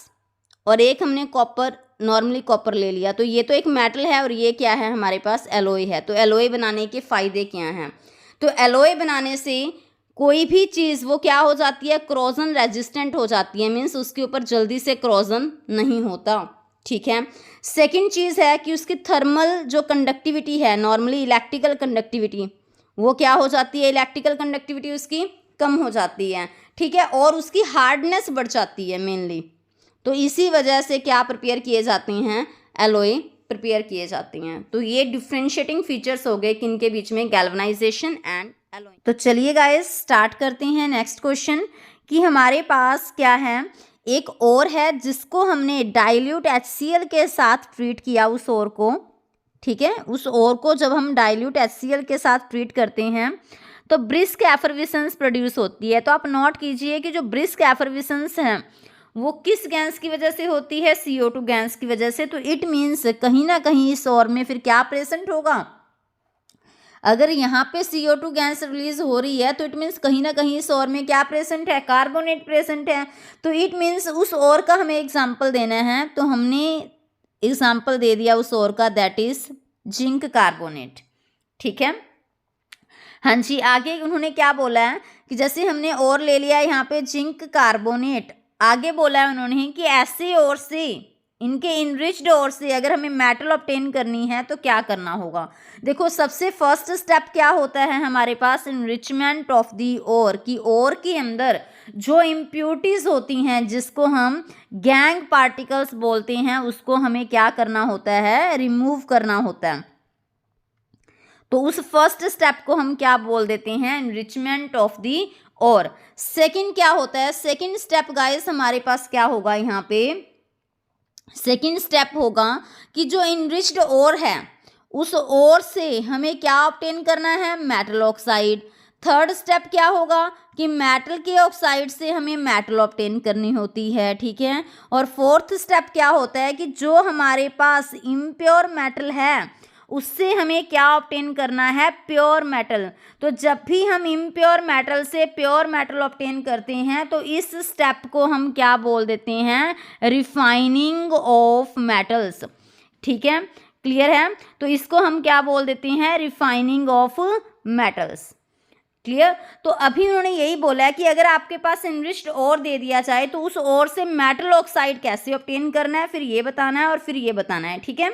और एक हमने कॉपर, नॉर्मली कॉपर ले लिया, तो ये तो एक मेटल है और ये क्या है हमारे पास एलॉय है। तो एलॉय बनाने के फ़ायदे क्या हैं, तो एलॉय बनाने से कोई भी चीज़ वो क्या हो जाती है, क्रोजन रेजिस्टेंट हो जाती है, मीन्स उसके ऊपर जल्दी से क्रोजन नहीं होता, ठीक है। सेकंड चीज़ है कि उसकी थर्मल जो कंडक्टिविटी है, नॉर्मली इलेक्ट्रिकल कंडक्टिविटी, वो क्या हो जाती है, इलेक्ट्रिकल कंडक्टिविटी उसकी कम हो जाती है, ठीक है। और उसकी हार्डनेस बढ़ जाती है मेनली। तो इसी वजह से क्या प्रिपेयर किए जाते हैं, एलॉय प्रिपेयर किए जाते हैं। तो ये डिफ्रेंशिएटिंग फीचर्स हो गए किनके बीच में, गैल्वनाइजेशन एंड एलॉय। तो चलिए गाइस स्टार्ट करते हैं नेक्स्ट क्वेश्चन कि हमारे पास क्या है, एक और है जिसको हमने डाइल्यूट HCl के साथ ट्रीट किया उस और को, ठीक है। उस और को जब हम डाइल्यूट HCl के साथ ट्रीट करते हैं तो ब्रिस्क एफर्विसेंस प्रोड्यूस होती है। तो आप नोट कीजिए कि जो ब्रिस्क एफर्विसेंस है वो किस गैस की वजह से होती है, CO2 गैस की वजह से। तो इट मीन्स कहीं ना कहीं इस और में फिर क्या प्रेजेंट होगा, अगर यहाँ पे CO2 गैस रिलीज हो रही है तो इट मीन्स कहीं ना कहीं इस और में क्या प्रेजेंट है, कार्बोनेट प्रेजेंट है। तो इट मीन्स उस और का हमें एग्जाम्पल देना है, तो हमने एग्जाम्पल दे दिया उस और का, दैट इज जिंक कार्बोनेट, ठीक है। हाँ जी, आगे उन्होंने क्या बोला है कि जैसे हमने और ले लिया यहाँ पे जिंक कार्बोनेट, आगे बोला है उन्होंने कि ऐसे और से, इनके इनरिच्ड और से अगर हमें मेटल ऑब्टेन करनी है तो क्या करना होगा। देखो सबसे फर्स्ट स्टेप क्या होता है हमारे पास, इनरिचमेंट ऑफ दी ओर, की ओर के अंदर जो इम्प्यूरिटीज होती हैं जिसको हम गैंग पार्टिकल्स बोलते हैं, उसको हमें क्या करना होता है, रिमूव करना होता है। तो उस फर्स्ट स्टेप को हम क्या बोल देते हैं, इनरिचमेंट ऑफ दी और। सेकंड क्या होता है, सेकंड स्टेप गाइस हमारे पास क्या होगा, यहाँ पे सेकंड स्टेप होगा कि जो इनरिच्ड ओर है उस ओर से हमें क्या ऑब्टेन करना है, मेटल ऑक्साइड। थर्ड स्टेप क्या होगा कि मेटल के ऑक्साइड से हमें मेटल ऑब्टेन करनी होती है, ठीक है। और फोर्थ स्टेप क्या होता है कि जो हमारे पास इम्प्योर मेटल है उससे हमें क्या ऑब्टेन करना है, प्योर मेटल। तो जब भी हम इम्प्योर मेटल से प्योर मेटल ऑब्टेन करते हैं तो इस स्टेप को हम क्या बोल देते हैं, रिफाइनिंग ऑफ मेटल्स, ठीक है। क्लियर है, तो इसको हम क्या बोल देते हैं, रिफाइनिंग ऑफ मेटल्स। क्लियर। तो अभी उन्होंने यही बोला है कि अगर आपके पास इनरिच्ड ओर दे दिया जाए तो उस ओर से मेटल ऑक्साइड कैसे ऑब्टेन करना है, फिर ये बताना है और फिर ये बताना है, ठीक है।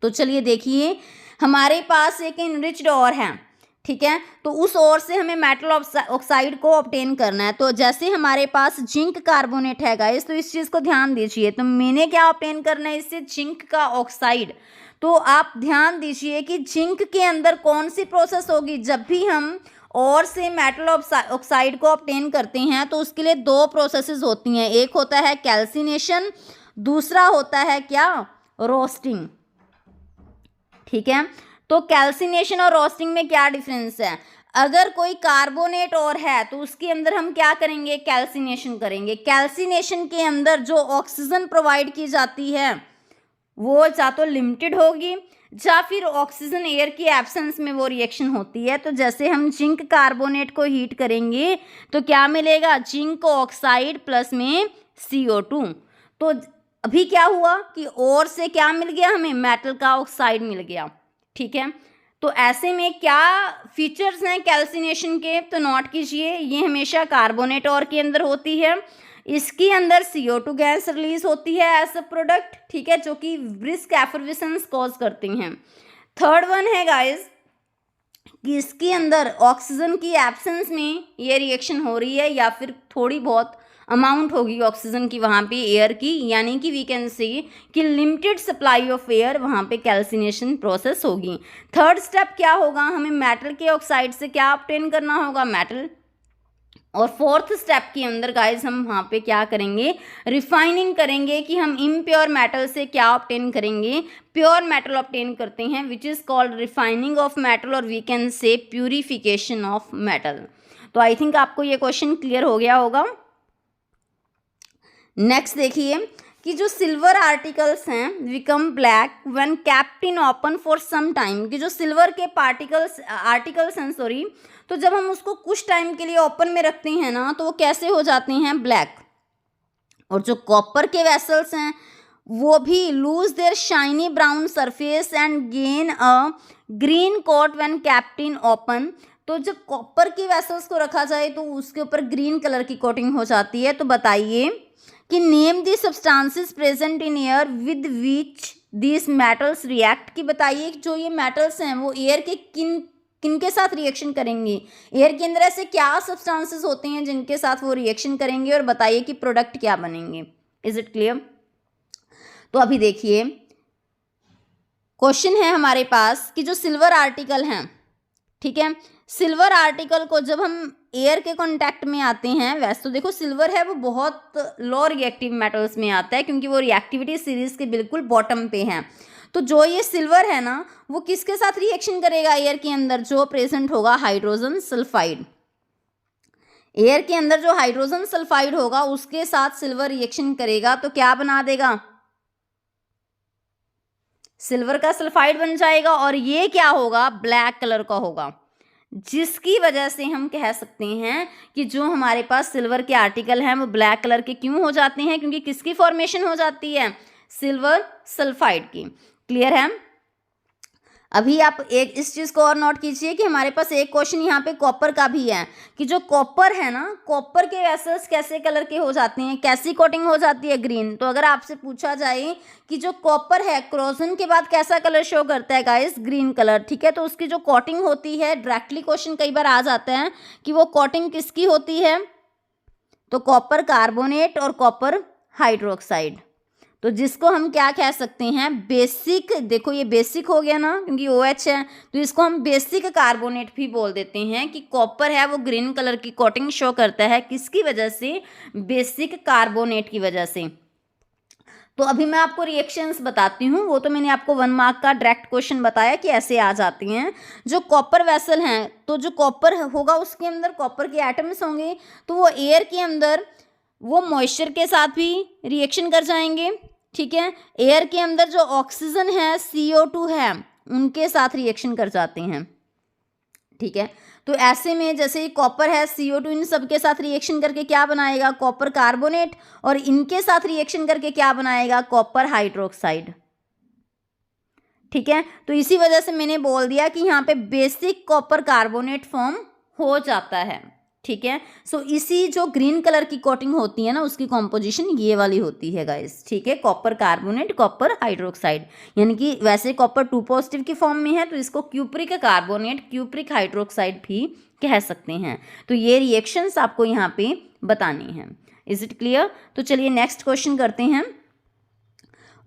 तो चलिए देखिए, हमारे पास एक इनरिच्ड ओर है, ठीक है, तो उस ओर से हमें मेटल ऑक्साइड को ऑब्टेन करना है। तो जैसे हमारे पास जिंक कार्बोनेट है गाइस, तो इस चीज़ को ध्यान दीजिए, तो मैंने क्या ऑब्टेन करना है इससे, जिंक का ऑक्साइड। तो आप ध्यान दीजिए कि जिंक के अंदर कौन सी प्रोसेस होगी, जब भी हम और से मेटल ऑक्साइड को ऑब्टेन करते हैं तो उसके लिए 2 प्रोसेसेस होती हैं, एक होता है कैल्सिनेशन, दूसरा होता है क्या, रोस्टिंग, ठीक है। तो कैल्सिनेशन और रोस्टिंग में क्या डिफरेंस है, अगर कोई कार्बोनेट और है तो उसके अंदर हम क्या करेंगे, कैल्सिनेशन करेंगे। कैल्सिनेशन के अंदर जो ऑक्सीजन प्रोवाइड की जाती है वो या तो लिमिटेड होगी या फिर ऑक्सीजन एयर की एब्सेंस में वो रिएक्शन होती है। तो जैसे हम जिंक कार्बोनेट को हीट करेंगे तो क्या मिलेगा, जिंक ऑक्साइड प्लस में CO2। तो अभी क्या हुआ कि और से क्या मिल गया, हमें मेटल का ऑक्साइड मिल गया, ठीक है। तो ऐसे में क्या फीचर्स हैं कैल्सिनेशन के, तो नोट कीजिए, ये हमेशा कार्बोनेट और के अंदर होती है, इसके अंदर CO2 गैस रिलीज होती है एज अ प्रोडक्ट, ठीक है, जो कि ब्रिस्क एफर्वेसेंस कॉज करती हैं। थर्ड वन है गाइस कि इसके अंदर ऑक्सीजन की एब्सेंस में ये रिएक्शन हो रही है, या फिर थोड़ी बहुत अमाउंट होगी ऑक्सीजन की वहाँ पे एयर की, यानी कि वी कैन से कि लिमिटेड सप्लाई ऑफ एयर वहाँ पे कैल्सिनेशन प्रोसेस होगी। थर्ड स्टेप क्या होगा, हमें मेटल के ऑक्साइड से क्या ऑब्टेन करना होगा, मेटल। और फोर्थ स्टेप के अंदर गाइज हम वहाँ पे क्या करेंगे, रिफाइनिंग करेंगे कि हम इम्प्योर मेटल से क्या ऑब्टेन करेंगे, प्योर मेटल ऑब्टेन करते हैं, which is called refining of metal, और we can say purification of metal. तो आई थिंक आपको ये क्वेश्चन क्लियर हो गया होगा। नेक्स्ट देखिए कि जो सिल्वर आर्टिकल्स हैं become black when kept in open for some time, कि जो सिल्वर के आर्टिकल्स हैं सॉरी, तो जब हम उसको कुछ टाइम के लिए ओपन में रखते हैं ना, तो वो कैसे हो जाते हैं, ब्लैक। और जो कॉपर के वेसल्स हैं वो भी lose their shiny brown surface and gain a green coat when kept in open. तो जब कॉपर की वेसल्स को रखा जाए तो उसके ऊपर ग्रीन कलर की कोटिंग हो जाती है। तो बताइए कि name the substances present in air with which this metals react, कि बताइए जो ये मेटल्स हैं वो एयर के किन के साथ रिएक्शन करेंगे, एयर के अंदर ऐसे क्या सब्सटेंसेस होते हैं जिनके साथ वो रिएक्शन करेंगे, और बताइए कि प्रोडक्ट क्या बनेंगे। Is it clear? तो अभी देखिए क्वेश्चन है हमारे पास कि जो सिल्वर आर्टिकल हैं, ठीक है, सिल्वर आर्टिकल को जब हम एयर के कांटेक्ट में आते हैं, वैसे तो देखो सिल्वर है वो बहुत लो रिएक्टिव मेटल्स में आता है क्योंकि वो रिएक्टिविटी सीरीज के बिल्कुल बॉटम पे है। तो जो ये सिल्वर है ना वो किसके साथ रिएक्शन करेगा एयर के अंदर, जो प्रेजेंट होगा हाइड्रोजन सल्फाइड। एयर के अंदर जो हाइड्रोजन सल्फाइड होगा उसके साथ सिल्वर रिएक्शन करेगा तो क्या बना देगा, सिल्वर का सल्फाइड बन जाएगा, और ये क्या होगा, ब्लैक कलर का होगा, जिसकी वजह से हम कह सकते हैं कि जो हमारे पास सिल्वर के आर्टिकल हैं वो ब्लैक कलर के क्यों हो जाते हैं, क्योंकि किसकी फॉर्मेशन हो जाती है, सिल्वर सल्फाइड की। क्लियर है? अभी आप एक इस चीज़ को और नोट कीजिए कि हमारे पास एक क्वेश्चन यहाँ पे कॉपर का भी है कि जो कॉपर है ना, कॉपर के वेसल्स कैसे कलर के हो जाते हैं, कैसी कोटिंग हो जाती है, ग्रीन। तो अगर आपसे पूछा जाए कि जो कॉपर है क्रोजन के बाद कैसा कलर शो करता है गाइस, ग्रीन कलर, ठीक है, तो उसकी जो कोटिंग होती है, डायरेक्टली क्वेश्चन कई बार आ जाता है कि वो कोटिंग किसकी होती है, तो कॉपर कार्बोनेट और कॉपर हाइड्रोक्साइड। तो जिसको हम क्या कह सकते हैं, बेसिक, देखो ये बेसिक हो गया ना क्योंकि OH है, तो इसको हम बेसिक कार्बोनेट भी बोल देते हैं कि कॉपर है वो ग्रीन कलर की कोटिंग शो करता है, किसकी वजह से, बेसिक कार्बोनेट की वजह से। तो अभी मैं आपको रिएक्शंस बताती हूँ, वो तो मैंने आपको 1 मार्क का डायरेक्ट क्वेश्चन बताया कि ऐसे आ जाती हैं। जो कॉपर वेसल हैं, तो जो कॉपर होगा उसके अंदर कॉपर के एटम्स होंगे, तो वो एयर के अंदर वो मॉइस्चर के साथ भी रिएक्शन कर जाएंगे, ठीक है। एयर के अंदर जो ऑक्सीजन है, CO2 है, उनके साथ रिएक्शन कर जाते हैं, ठीक है। तो ऐसे में जैसे कॉपर है, CO2 इन सब के साथ रिएक्शन करके क्या बनाएगा, कॉपर कार्बोनेट, और इनके साथ रिएक्शन करके क्या बनाएगा, कॉपर हाइड्रोक्साइड, ठीक है। तो इसी वजह से मैंने बोल दिया कि यहाँ पे बेसिक कॉपर कार्बोनेट फॉर्म हो जाता है, ठीक है। सो इसी जो ग्रीन कलर की कोटिंग होती है ना उसकी कॉम्पोजिशन ये वाली होती है गाइस, ठीक है, कॉपर कार्बोनेट, कॉपर हाइड्रोक्साइड, यानी कि वैसे कॉपर 2 पॉजिटिव की फॉर्म में है तो इसको क्यूप्रिक कार्बोनेट, क्यूप्रिक हाइड्रोक्साइड भी कह सकते हैं। तो ये रिएक्शंस आपको यहाँ पे बतानी है। Is it clear? तो चलिए नेक्स्ट क्वेश्चन करते हैं।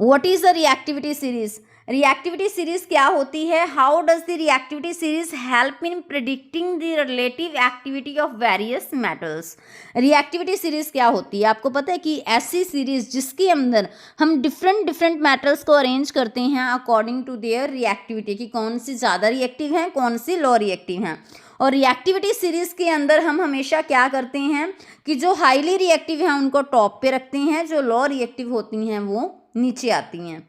What is the reactivity series? Reactivity series क्या होती है? How does the reactivity series help in predicting the relative activity of various metals? Reactivity series क्या होती है? आपको पता है कि ऐसी सीरीज जिसके अंदर हम डिफरेंट मेटल्स को अरेंज करते हैं अकॉर्डिंग टू देयर रिएक्टिविटी, कि कौन सी ज़्यादा रिएक्टिव है, कौन सी लो रिएक्टिव है। और रिएक्टिविटी सीरीज के अंदर हम हमेशा क्या करते हैं कि जो हाईली रिएक्टिव हैं उनको टॉप पे रखते हैं, जो लो रिएक्टिव होती हैं वो नीचे आती हैं।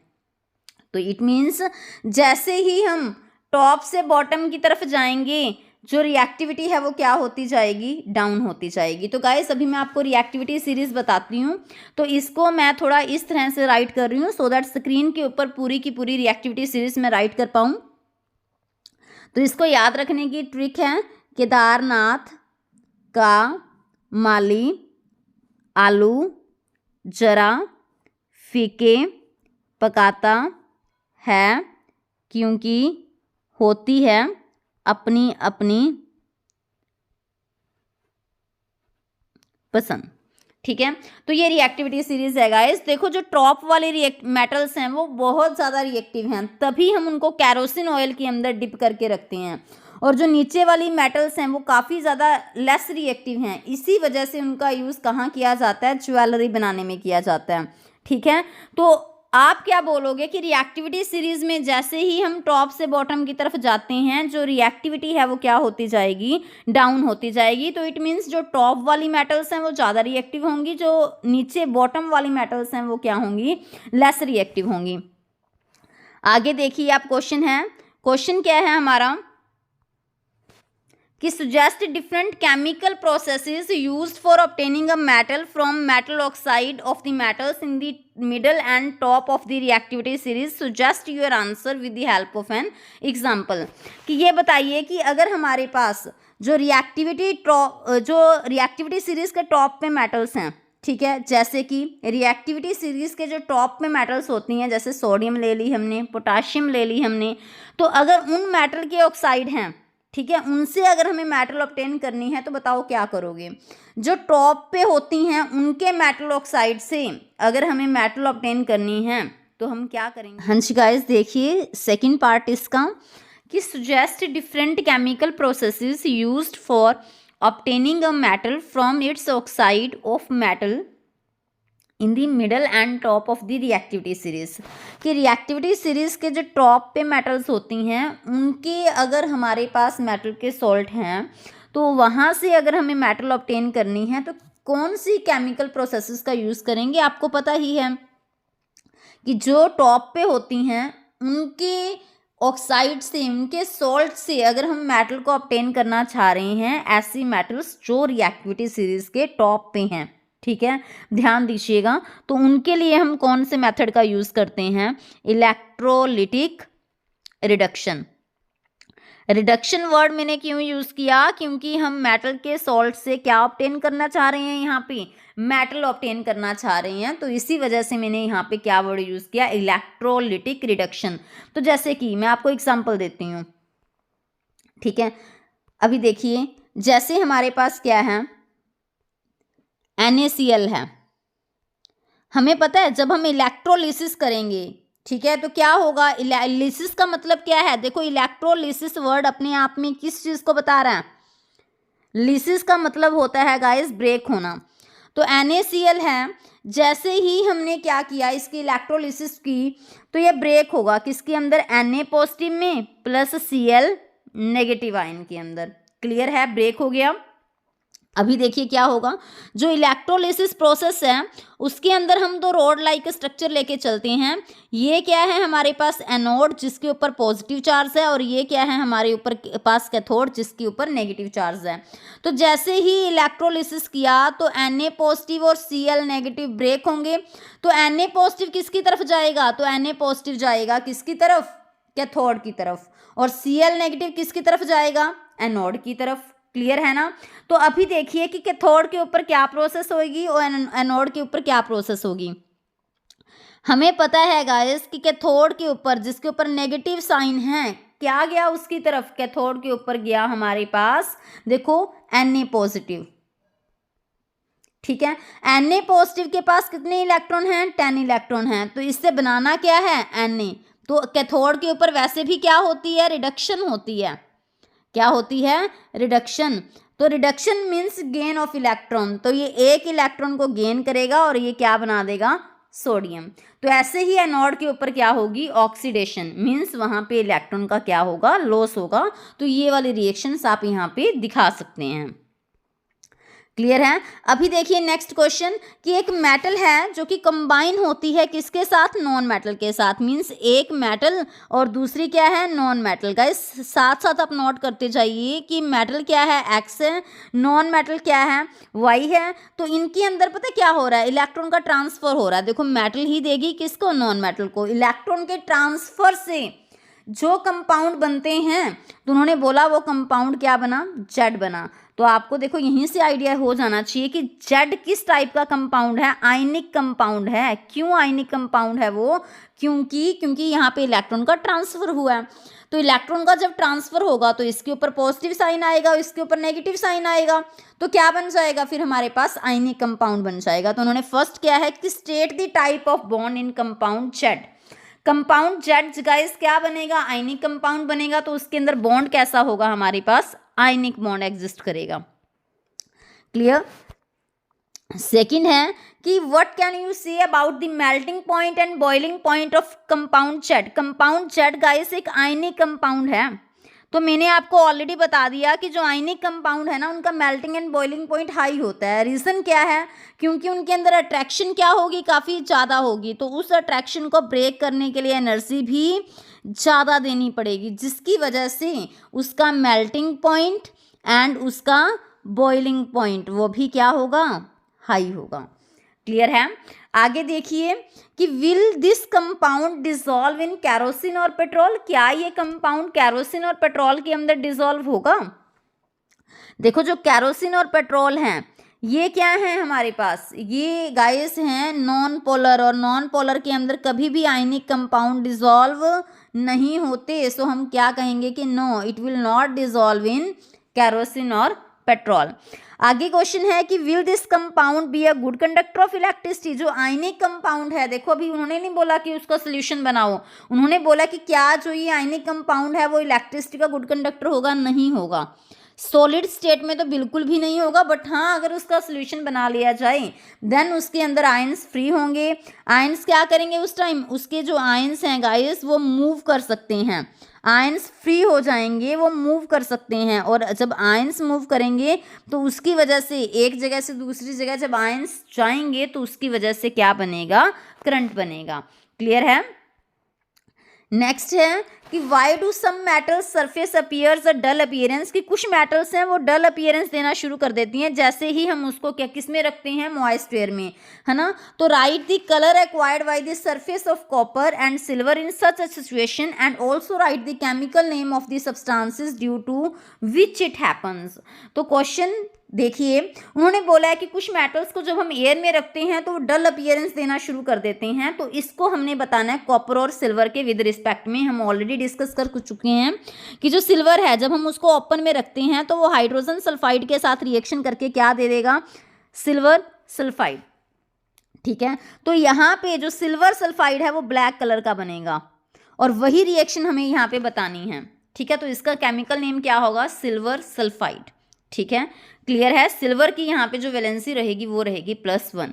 तो इट मीन्स जैसे ही हम टॉप से बॉटम की तरफ जाएंगे जो रिएक्टिविटी है वो क्या होती जाएगी, डाउन होती जाएगी। तो गाइस अभी मैं आपको रिएक्टिविटी सीरीज बताती हूँ, तो इसको मैं थोड़ा इस तरह से राइट कर रही हूँ सो दैट स्क्रीन के ऊपर पूरी की पूरी रिएक्टिविटी सीरीज मैं राइट कर पाऊँ। तो इसको याद रखने की ट्रिक है, केदारनाथ का माली आलू जरा फीके पकाता है क्योंकि होती है अपनी अपनी पसंद। ठीक है, तो ये रिएक्टिविटी सीरीज है गाइस। देखो जो टॉप वाले मेटल्स हैं वो बहुत ज़्यादा रिएक्टिव हैं, तभी हम उनको कैरोसिन ऑयल के अंदर डिप करके रखते हैं, और जो नीचे वाली मेटल्स हैं वो काफ़ी ज़्यादा लेस रिएक्टिव हैं, इसी वजह से उनका यूज़ कहाँ किया जाता है, ज्वेलरी बनाने में किया जाता है। ठीक है, तो आप क्या बोलोगे कि रिएक्टिविटी सीरीज में जैसे ही हम टॉप से बॉटम की तरफ जाते हैं, जो रिएक्टिविटी है वो क्या होती जाएगी, डाउन होती जाएगी। तो इट मीन्स जो टॉप वाली मेटल्स हैं वो ज़्यादा रिएक्टिव होंगी, जो नीचे बॉटम वाली मेटल्स हैं वो क्या होंगी, लेस रिएक्टिव होंगी। आगे देखिए आप क्वेश्चन क्या है हमारा कि suggest different chemical processes used for obtaining a metal from metal oxide of the metals in the middle and top of the reactivity series. Suggest your answer with the help of an example. कि ये बताइए कि अगर हमारे पास जो reactivity series के top पे metals हैं, ठीक है, जैसे कि रिएक्टिविटी सीरीज के जो टॉप पे मेटल्स होती हैं, जैसे सोडियम ले ली हमने, पोटाशियम ले ली हमने, तो अगर उन मेटल के ऑक्साइड हैं, ठीक है, उनसे अगर हमें मेटल ऑब्टेन करनी है तो बताओ क्या करोगे। जो टॉप पे होती हैं उनके मेटल ऑक्साइड से अगर हमें मेटल ऑब्टेन करनी है तो हम क्या करेंगे। हाँ जी गाइस, देखिए सेकंड पार्ट इसका कि suggest different chemical processes used for obtaining a metal from its oxide of metal in the middle and top of the reactivity series. कि रिएक्टिविटी सीरीज के जो टॉप पे मेटल्स होती हैं उनके अगर हमारे पास मेटल के सॉल्ट हैं तो वहाँ से अगर हमें मेटल ऑब्टेन करनी है तो कौन सी केमिकल प्रोसेसेस का यूज़ करेंगे। आपको पता ही है कि जो टॉप पे होती हैं उनके ऑक्साइड से, उनके सॉल्ट से अगर हम मेटल को ऑब्टेन करना चाह रहे हैं, ऐसी मेटल्स जो रिएक्टिविटी सीरीज के टॉप पे हैं, ठीक है, ध्यान दीजिएगा। तो उनके लिए हम कौन से मेथड का यूज़ करते हैं, इलेक्ट्रोलिटिक रिडक्शन। रिडक्शन वर्ड मैंने क्यों यूज़ किया, क्योंकि हम मेटल के सॉल्ट से क्या ऑब्टेन करना चाह रहे हैं, यहाँ पे मेटल ऑब्टेन करना चाह रहे हैं, तो इसी वजह से मैंने यहाँ पे क्या वर्ड यूज़ किया, इलेक्ट्रोलिटिक रिडक्शन। तो जैसे कि मैं आपको एग्जांपल देती हूँ, ठीक है, अभी देखिए जैसे हमारे पास क्या है, NaCl है। हमें पता है जब हम इलेक्ट्रोलिसिस करेंगे, ठीक है, तो क्या होगा, लिसिस का मतलब क्या है, देखो इलेक्ट्रोलिसिस वर्ड अपने आप में किस चीज़ को बता रहा है, लिसिस का मतलब होता है गाइस ब्रेक होना। तो NaCl है, जैसे ही हमने क्या किया, इसकी इलेक्ट्रोलिसिस की, तो ये ब्रेक होगा किसके अंदर, Na पॉजिटिव में प्लस Cl नेगेटिव आयन के अंदर। क्लियर है, ब्रेक हो गया। अभी देखिए क्या होगा, जो इलेक्ट्रोलिसिस प्रोसेस है उसके अंदर हम दो रॉड लाइक स्ट्रक्चर लेके चलते हैं। ये क्या है हमारे पास, एनोड जिसके ऊपर पॉजिटिव चार्ज है, और ये क्या है हमारे ऊपर पास कैथोड जिसके ऊपर नेगेटिव चार्ज है। तो जैसे ही इलेक्ट्रोलिसिस किया तो Na पॉजिटिव और Cl नेगेटिव ब्रेक होंगे। तो Na पॉजिटिव किसकी तरफ जाएगा, तो Na पॉजिटिव जाएगा किसकी तरफ, कैथोड की तरफ, और Cl नेगेटिव किसकी तरफ जाएगा, एनोड की तरफ। क्लियर है ना। तो अभी देखिए कि कैथोड के ऊपर क्या प्रोसेस होगी और एनोड के ऊपर क्या प्रोसेस होगी। हमें पता है गाइस कि कैथोड के ऊपर जिसके ऊपर नेगेटिव साइन है, क्या गया उसकी तरफ, कैथोड के ऊपर गया हमारे पास, देखो Na पॉजिटिव, ठीक है। Na पॉजिटिव के पास कितने इलेक्ट्रॉन हैं, 10 इलेक्ट्रॉन हैं। तो इससे बनाना क्या है, Na। तो कैथोड के ऊपर वैसे भी क्या होती है, रिडक्शन होती है। क्या होती है, रिडक्शन। तो reduction means gain of electron. तो ये एक इलेक्ट्रॉन को गेन करेगा और ये क्या बना देगा, सोडियम। तो ऐसे ही एनोड के ऊपर क्या होगी, ऑक्सीडेशन, मीन्स वहां पे इलेक्ट्रॉन का क्या होगा, लॉस होगा। तो ये वाले रिएक्शंस आप यहाँ पे दिखा सकते हैं। क्लियर है। अभी देखिए नेक्स्ट क्वेश्चन कि एक मेटल है जो कि कंबाइन होती है किसके साथ, नॉन मेटल के साथ। मींस एक मेटल और दूसरी क्या है, नॉन मेटल। गाइस साथ साथ आप नोट करते जाइए कि मेटल क्या है, X है, नॉन मेटल क्या है, Y है। तो इनके अंदर पता क्या हो रहा है, इलेक्ट्रॉन का ट्रांसफर हो रहा है। देखो मेटल ही देगी किसको, नॉन मेटल को। इलेक्ट्रॉन के ट्रांसफर से जो कंपाउंड बनते हैं तो उन्होंने बोला वो कंपाउंड क्या बना, जेड बना। तो आपको देखो यहीं से आइडिया हो जाना चाहिए कि जेड किस टाइप का कंपाउंड है, आयनिक कंपाउंड है। क्यों आयनिक कंपाउंड है वो, क्योंकि यहाँ पे इलेक्ट्रॉन का ट्रांसफर हुआ है। तो इलेक्ट्रॉन का जब ट्रांसफर होगा तो इसके ऊपर पॉजिटिव साइन आएगा, इसके ऊपर नेगेटिव साइन आएगा, तो क्या बन जाएगा फिर हमारे पास आयनिक कंपाउंड बन जाएगा। तो उन्होंने फर्स्ट किया है कि state the type of bond in compound Z. Compound Z guys क्या बनेगा, आयनिक कंपाउंड बनेगा। तो उसके अंदर बॉन्ड कैसा होगा, हमारे पास आयनिक बॉन्ड एग्जिस्ट करेगा। क्लियर। सेकंड है कि what can you say about the melting point and boiling point of compound Z. Compound Z guys एक आयनिक कंपाउंड है। तो मैंने आपको ऑलरेडी बता दिया कि जो आयनिक कंपाउंड है ना उनका melting and boiling point high होता है। रीज़न क्या है, क्योंकि उनके अंदर अट्रैक्शन क्या होगी, काफ़ी ज़्यादा होगी। तो उस अट्रैक्शन को ब्रेक करने के लिए एनर्जी भी ज़्यादा देनी पड़ेगी, जिसकी वजह से उसका मेल्टिंग पॉइंट एंड उसका बॉइलिंग पॉइंट वो भी क्या होगा, हाई होगा। क्लियर है। आगे देखिए कि will this compound dissolve in kerosene और पेट्रोल। क्या ये कंपाउंड कैरोसिन और पेट्रोल के अंदर डिसॉल्व होगा। देखो जो कैरोसिन और पेट्रोल हैं ये क्या है हमारे पास, ये गाइस हैं नॉन पोलर, और नॉन पोलर के अंदर कभी भी आयनिक कंपाउंड डिसॉल्व नहीं होते। सो हम क्या कहेंगे कि no, it will not dissolve in kerosene और पेट्रोल। आगे क्वेश्चन है कि will this compound be a good conductor of electricity. जो आयनिक कंपाउंड है, देखो अभी उन्होंने नहीं बोला कि उसका सोल्यूशन बनाओ, उन्होंने बोला कि क्या जो ये आयनिक कंपाउंड है वो इलेक्ट्रिसिटी का गुड कंडक्टर होगा, नहीं होगा। सॉलिड स्टेट में तो बिल्कुल भी नहीं होगा, बट हाँ अगर उसका सोल्यूशन बना लिया जाए देन उसके अंदर आयंस फ्री होंगे। आयंस क्या करेंगे उस टाइम, उसके जो आयंस हैं गाइस वो मूव कर सकते हैं, आयंस फ्री हो जाएंगे, वो मूव कर सकते हैं। और जब आयंस मूव करेंगे तो उसकी वजह से एक जगह से दूसरी जगह जब आयंस जाएंगे तो उसकी वजह से क्या बनेगा, करंट बनेगा। क्लियर है। नेक्स्ट है कि why do some metals surface appears a dull appearance. कि कुछ मेटल्स हैं वो डल अपीयरेंस देना शुरू कर देती हैं जैसे ही हम उसको क्या किस में रखते हैं, मॉइस्ट एयर में, है ना। तो write the colour acquired by the surface of copper and silver in such a situation and also write the chemical name of the substances due to which it happens. तो question देखिए उन्होंने बोला है कि कुछ मेटल्स को जब हम एयर में रखते हैं तो डल अपीयरेंस देना शुरू कर देते हैं। तो इसको हमने बताना है कॉपर और सिल्वर के विद रिस्पेक्ट में। हम ऑलरेडी डिस्कस कर चुके हैं कि जो सिल्वर है जब हम उसको ओपन में रखते हैं तो वो हाइड्रोजन सल्फाइड के साथ रिएक्शन करके क्या दे देगा, सिल्वर सल्फाइड। ठीक है। तो यहाँ पे जो सिल्वर सल्फाइड है वो ब्लैक कलर का बनेगा और वही रिएक्शन हमें यहाँ पे बतानी है। ठीक है। तो इसका केमिकल नेम क्या होगा, सिल्वर सल्फाइड। ठीक है। क्लियर है। सिल्वर की यहाँ पे जो वैलेंसी रहेगी वो रहेगी +1।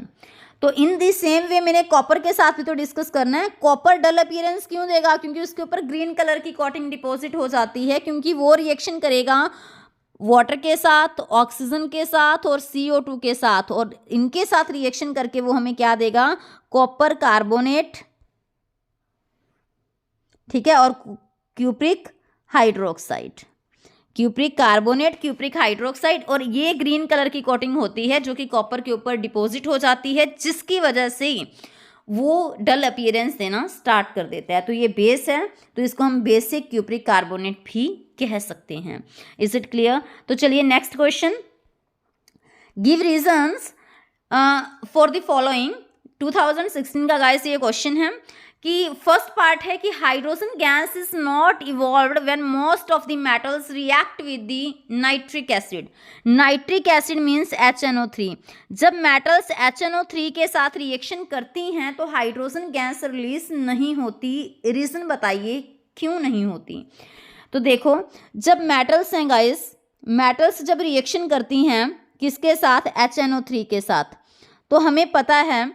तो इन दी सेम वे मैंने कॉपर के साथ भी तो डिस्कस करना है। कॉपर डल अपीयरेंस क्यों देगा, क्योंकि उसके ऊपर ग्रीन कलर की कोटिंग डिपॉजिट हो जाती है, क्योंकि वो रिएक्शन करेगा वाटर के साथ, ऑक्सीजन के साथ और CO2 के साथ, और इनके साथ रिएक्शन करके वो हमें क्या देगा, कॉपर कार्बोनेट। ठीक है। और cupric hydroxide, cupric carbonate, cupric hydroxide, और ये ग्रीन कलर की कोटिंग होती है जो कि कॉपर के ऊपर डिपॉजिट हो जाती है, जिसकी वजह से वो डल अपीयरेंस देना स्टार्ट कर देता है। तो ये बेस है, तो इसको हम बेसिक क्यूप्रिक कार्बोनेट भी कह सकते हैं। Is it clear. तो चलिए next question, give reasons for the following. 2016 का गाइस ये क्वेश्चन है कि फर्स्ट पार्ट है कि hydrogen gas is not evolved when most of the metals react with the nitric acid. Nitric acid means HNO3। जब metals HNO3 के साथ reaction करती हैं तो हाइड्रोजन गैस रिलीज नहीं होती। रीज़न बताइए क्यों नहीं होती। तो देखो जब मेटल्स हैं गाइस, मेटल्स जब रिएक्शन करती हैं किसके साथ, HNO3 के साथ, तो हमें पता है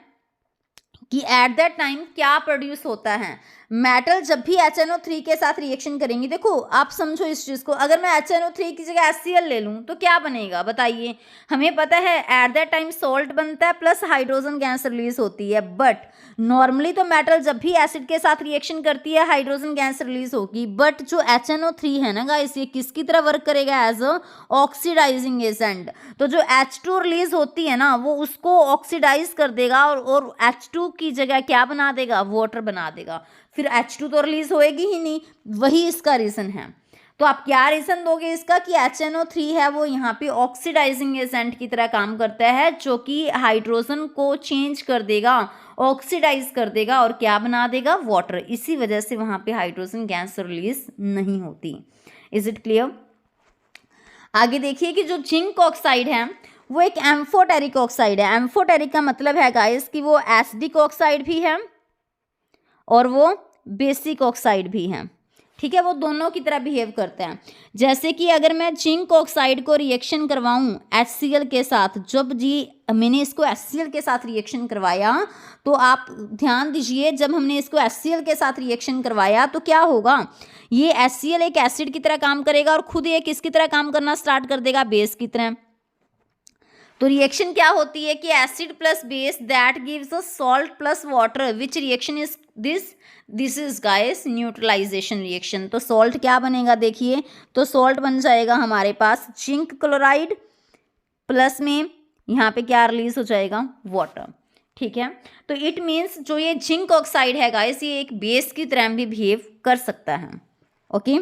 कि एट दैट टाइम क्या प्रोड्यूस होता है। मेटल जब भी HNO3 के साथ रिएक्शन करेंगी, देखो आप समझो इस चीज़ को, अगर मैं HNO3 की जगह HCl ले लूँ तो क्या बनेगा बताइए। हमें पता है एट दैट टाइम सॉल्ट बनता है प्लस हाइड्रोजन गैस रिलीज होती है, बट नॉर्मली तो मेटल जब भी एसिड के साथ रिएक्शन करती है हाइड्रोजन गैस रिलीज होगी, बट जो HNO3 है ना गाइस, ये किसकी तरह वर्क करेगा, एज अ ऑक्सीडाइजिंग एजेंट। तो जो H2 रिलीज होती है ना वो उसको ऑक्सीडाइज कर देगा और H2 की जगह क्या बना देगा, वाटर बना देगा। फिर H2 तो रिलीज होएगी ही नहीं, वही इसका रीज़न है। तो आप क्या रीज़न दोगे इसका कि HNO3 है वो यहाँ पे ऑक्सीडाइजिंग एजेंट की तरह काम करता है, जो कि हाइड्रोजन को चेंज कर देगा, ऑक्सीडाइज कर देगा और क्या बना देगा, वाटर। इसी वजह से वहाँ पे हाइड्रोजन गैस रिलीज नहीं होती। Is it clear? आगे देखिए कि जो जिंक ऑक्साइड है वो एक एम्फोटेरिक ऑक्साइड है। एम्फोटेरिक का मतलब है गाइस कि वो एसिडिक ऑक्साइड भी है और वो बेसिक ऑक्साइड भी है। ठीक है, वो दोनों की तरह बिहेव करते हैं। जैसे कि अगर मैं जिंक ऑक्साइड को रिएक्शन करवाऊं HCl के साथ, जब जी मैंने इसको HCl के साथ रिएक्शन करवाया, तो आप ध्यान दीजिए, जब हमने इसको HCl के साथ रिएक्शन करवाया तो क्या होगा, ये HCl एक एसिड की तरह काम करेगा और खुद ये किसकी तरह काम करना स्टार्ट कर देगा, बेस की तरह। तो रिएक्शन क्या होती है कि acid plus base that gives a salt plus water, which reaction is this is guys neutralization reaction. तो सॉल्ट क्या बनेगा देखिए, तो सॉल्ट बन जाएगा हमारे पास जिंक क्लोराइड, प्लस में यहाँ पे क्या रिलीज हो जाएगा, वाटर। ठीक है, तो इट मीन्स जो ये जिंक ऑक्साइड है गाइस, ये एक बेस की तरह भी बिहेव कर सकता है। ओके,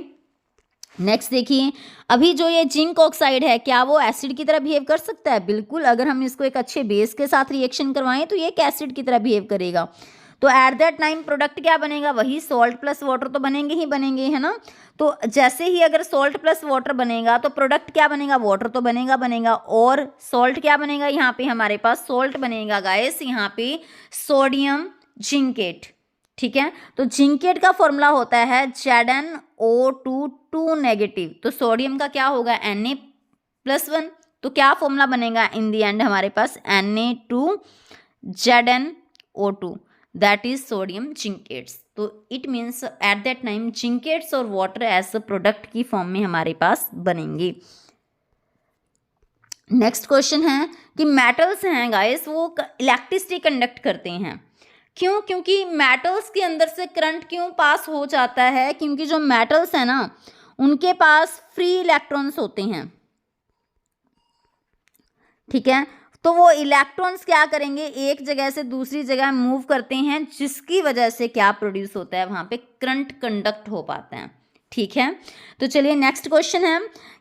नेक्स्ट देखिए, अभी जो ये जिंक ऑक्साइड है क्या वो एसिड की तरह बिहेव कर सकता है? बिल्कुल, अगर हम इसको एक अच्छे बेस के साथ रिएक्शन करवाएं तो ये एक एसिड की तरह बिहेव करेगा। तो एट दैट टाइम प्रोडक्ट क्या बनेगा, वही सॉल्ट प्लस वाटर तो बनेंगे ही बनेंगे, है ना। तो जैसे ही अगर सॉल्ट प्लस वाटर बनेगा तो प्रोडक्ट क्या बनेगा, वाटर तो बनेगा और सॉल्ट क्या बनेगा, यहाँ पे हमारे पास सॉल्ट बनेगा गाइस, यहाँ पे सोडियम जिंकेट। ठीक है, तो जिंकेट का फॉर्मूला होता है ZnO2 2 नेगेटिव। तो सोडियम का क्या होगा, Na+1। तो क्या फॉर्मूला बनेगा इन दी एंड हमारे पास, Na2 ZnO2, that is sodium zincates. तो it means at that time zincates और वाटर एज अ प्रोडक्ट की फॉर्म में हमारे पास बनेंगे। नेक्स्ट क्वेश्चन है कि मेटल्स हैं गाइस, वो इलेक्ट्रिसिटी कंडक्ट करते हैं। क्यों? क्योंकि मेटल्स के अंदर से करंट क्यों पास हो जाता है, क्योंकि जो मेटल्स है ना उनके पास फ्री इलेक्ट्रॉन्स होते हैं। ठीक है, तो वो इलेक्ट्रॉन्स क्या करेंगे, एक जगह से दूसरी जगह मूव करते हैं, जिसकी वजह से क्या प्रोड्यूस होता है, वहां पे करंट कंडक्ट हो पाता है। ठीक है, तो चलिए नेक्स्ट क्वेश्चन है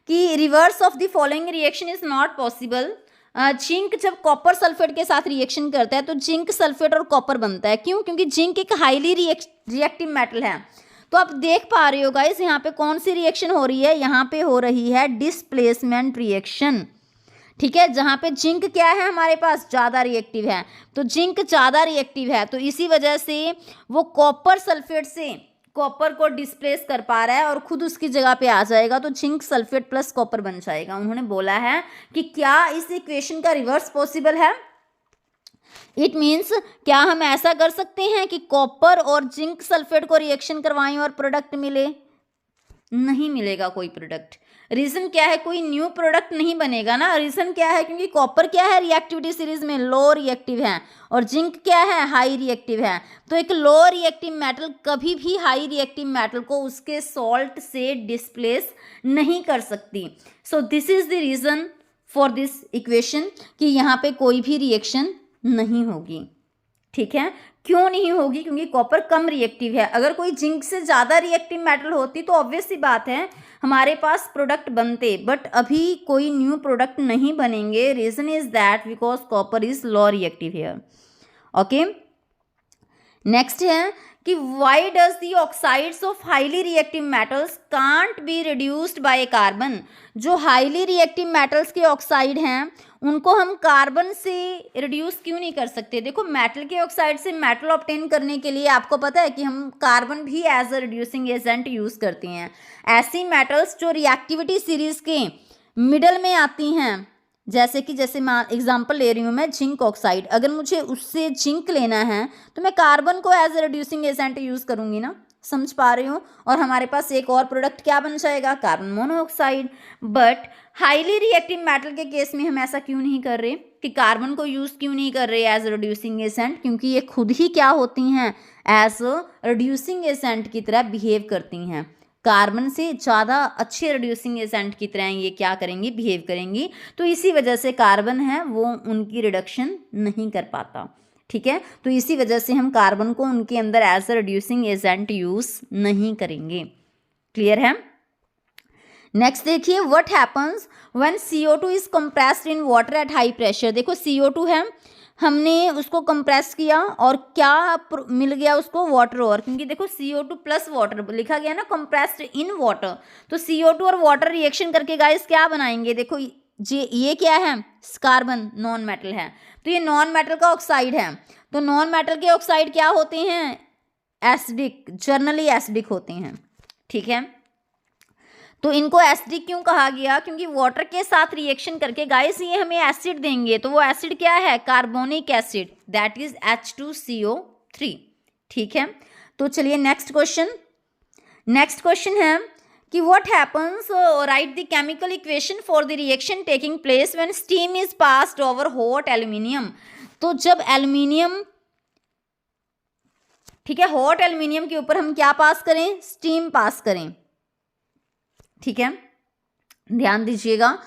कि reverse of the following reaction is not possible. Zinc जब कॉपर सल्फेट के साथ रिएक्शन करता है तो जिंक सल्फेट और कॉपर बनता है। क्यों? क्योंकि जिंक एक हाईली रिएक्टिव मेटल है। तो आप देख पा रहे हो गाइस, यहाँ पे कौन सी रिएक्शन हो रही है, यहाँ पे हो रही है डिस्प्लेसमेंट रिएक्शन। ठीक है, जहाँ पे जिंक क्या है हमारे पास, ज़्यादा रिएक्टिव है। तो जिंक ज़्यादा रिएक्टिव है, तो इसी वजह से वो कॉपर सल्फेट से कॉपर को डिस्प्लेस कर पा रहा है और खुद उसकी जगह पे आ जाएगा, तो जिंक सल्फेट प्लस कॉपर बन जाएगा। उन्होंने बोला है कि क्या इस इक्वेशन का रिवर्स पॉसिबल है। इट मीन्स क्या हम ऐसा कर सकते हैं कि कॉपर और जिंक सल्फेट को रिएक्शन करवाएं और प्रोडक्ट मिले? नहीं मिलेगा कोई प्रोडक्ट। रीजन क्या है, कोई न्यू प्रोडक्ट नहीं बनेगा ना। रीजन क्या है, क्योंकि कॉपर क्या है रिएक्टिविटी सीरीज में लो रिएक्टिव है और जिंक क्या है हाई रिएक्टिव है। तो एक लो रिएक्टिव मेटल कभी भी हाई रिएक्टिव मेटल को उसके सॉल्ट से डिस्प्लेस नहीं कर सकती। So this is the reason for this equation कि यहाँ पे कोई भी रिएक्शन नहीं होगी। ठीक है, क्यों नहीं होगी, क्योंकि कॉपर कम रिएक्टिव है। अगर कोई जिंक से ज़्यादा रिएक्टिव मेटल होती तो ऑब्वियस सी बात है हमारे पास प्रोडक्ट बनते, बट अभी कोई न्यू प्रोडक्ट नहीं बनेंगे। Reason is that because copper is low reactive here. Okay, next है कि why does the oxides of highly reactive metals can't be reduced by a carbon. जो हाईली रिएक्टिव मेटल्स के oxide हैं उनको हम carbon से रिड्यूस क्यों नहीं कर सकते। देखो, मेटल के ऑक्साइड से मेटल ऑब्टेन करने के लिए आपको पता है कि हम कार्बन भी as a reducing agent use करते हैं। ऐसी मेटल्स जो रिएक्टिविटी सीरीज के मिडल में आती हैं, जैसे मैं एग्जांपल ले रही हूँ मैं जिंक ऑक्साइड, अगर मुझे उससे जिंक लेना है तो मैं कार्बन को as a reducing agent use करूँगी ना। समझ पा रही हो। और हमारे पास एक और प्रोडक्ट क्या बन जाएगा, carbon monoxide. But highly reactive metal के केस में हम ऐसा क्यों नहीं कर रहे कि कार्बन को यूज़ क्यों नहीं कर रहे एज रिड्यूसिंग एजेंट, क्योंकि ये खुद ही क्या होती हैं, एज रिड्यूसिंग एजेंट की तरह बिहेव करती हैं। कार्बन से ज़्यादा अच्छे रिड्यूसिंग एजेंट की तरह ये क्या करेंगी, बिहेव करेंगी। तो इसी वजह से कार्बन है वो उनकी रिडक्शन नहीं कर पाता। ठीक है, तो इसी वजह से हम कार्बन को उनके अंदर as a reducing agent use नहीं करेंगे। क्लियर है। नेक्स्ट देखिए, what happens when CO2 is compressed in water at high pressure. देखो CO2 है, हमने उसको कंप्रेस किया और क्या मिल गया उसको, वाटर। और क्योंकि देखो CO2 प्लस वाटर लिखा गया ना, कंप्रेस्ड इन वाटर, तो CO2 और वाटर रिएक्शन करके गाइस क्या बनाएंगे, देखो ये क्या है, कार्बन नॉन मेटल है, तो ये नॉन मेटल का ऑक्साइड है। तो नॉन मेटल के ऑक्साइड क्या होते हैं, एसिडिक, जर्नली एसिडिक होते हैं। ठीक है, तो इनको एसिडिक क्यों कहा गया, क्योंकि वाटर के साथ रिएक्शन करके गाइस ये हमें एसिड देंगे, तो वो एसिड क्या है, carbonic acid, that is H2CO3। ठीक है, तो चलिए नेक्स्ट क्वेश्चन है कि what happens, right the chemical equation for the reaction taking place when steam is passed over hot aluminium. तो जब एल्यूमिनियम, ठीक है, हॉट एल्यूमिनियम के ऊपर हम क्या पास करें, स्टीम पास करें। ठीक है, ध्यान दीजिएगा,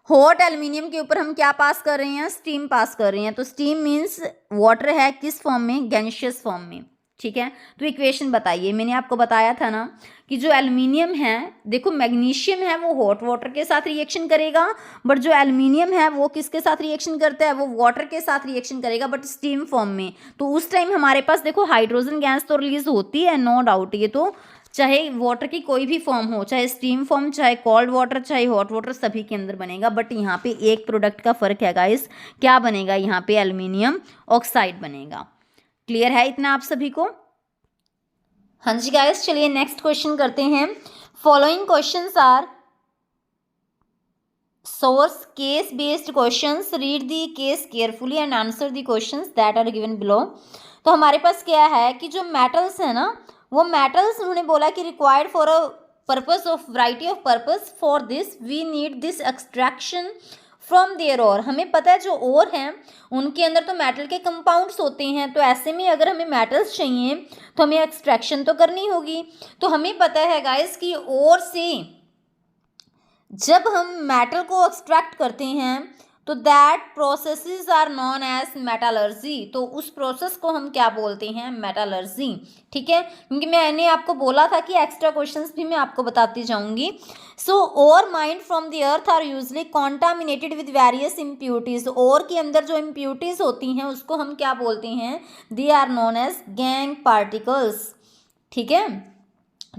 हॉट एल्यूमिनियम के ऊपर हम क्या पास कर रहे हैं, स्टीम पास कर रहे हैं। तो स्टीम मीन्स वाटर है, किस फॉर्म में, गैसियस फॉर्म में। ठीक है, तो इक्वेशन बताइए, मैंने आपको बताया था ना कि जो एल्यूमिनियम है, देखो मैग्नीशियम है वो हॉट वाटर के साथ रिएक्शन करेगा, बट जो एल्यूमिनियम है वो किसके साथ रिएक्शन करता है, वो वाटर के साथ रिएक्शन करेगा, बट स्टीम फॉर्म में। तो उस टाइम हमारे पास देखो हाइड्रोजन गैस तो रिलीज होती है, नो डाउट, ये तो चाहे वाटर की कोई भी फॉर्म हो, चाहे स्टीम फॉर्म, चाहे कोल्ड वाटर, चाहे हॉट वाटर, सभी के अंदर बनेगा। बट यहाँ पे एक प्रोडक्ट का फर्क है गाइस, क्या बनेगा, यहाँ पे एल्यूमिनियम ऑक्साइड बनेगा। क्लियर है इतना आप सभी को। हाँ जी गाइस, चलिए नेक्स्ट क्वेश्चन करते हैं। Following questions are source case based questions, read the case carefully and answer the questions that are given below. तो हमारे पास क्या है कि जो मेटल्स है ना, वो मेटल्स उन्होंने बोला कि required for a purpose of variety of purpose, for this we need this extraction from their ore. हमें पता है जो ओर हैं उनके अंदर तो मेटल के कंपाउंड्स होते हैं, तो ऐसे में अगर हमें मेटल्स चाहिए तो हमें एक्सट्रैक्शन तो करनी होगी। तो हमें पता है गाइस कि ओर से जब हम मेटल को एक्सट्रैक्ट करते हैं तो that processes are known as metallurgy. तो उस प्रोसेस को हम क्या बोलते हैं, मेटालर्जी। ठीक है, क्योंकि मैंने आपको बोला था कि एक्स्ट्रा क्वेश्चंस भी मैं आपको बताती जाऊंगी। So ore mined from the earth are usually contaminated with various impurities. Ore के अंदर जो इम्प्यूरिटीज होती हैं उसको हम क्या बोलते हैं, they are known as gangue particles. ठीक है,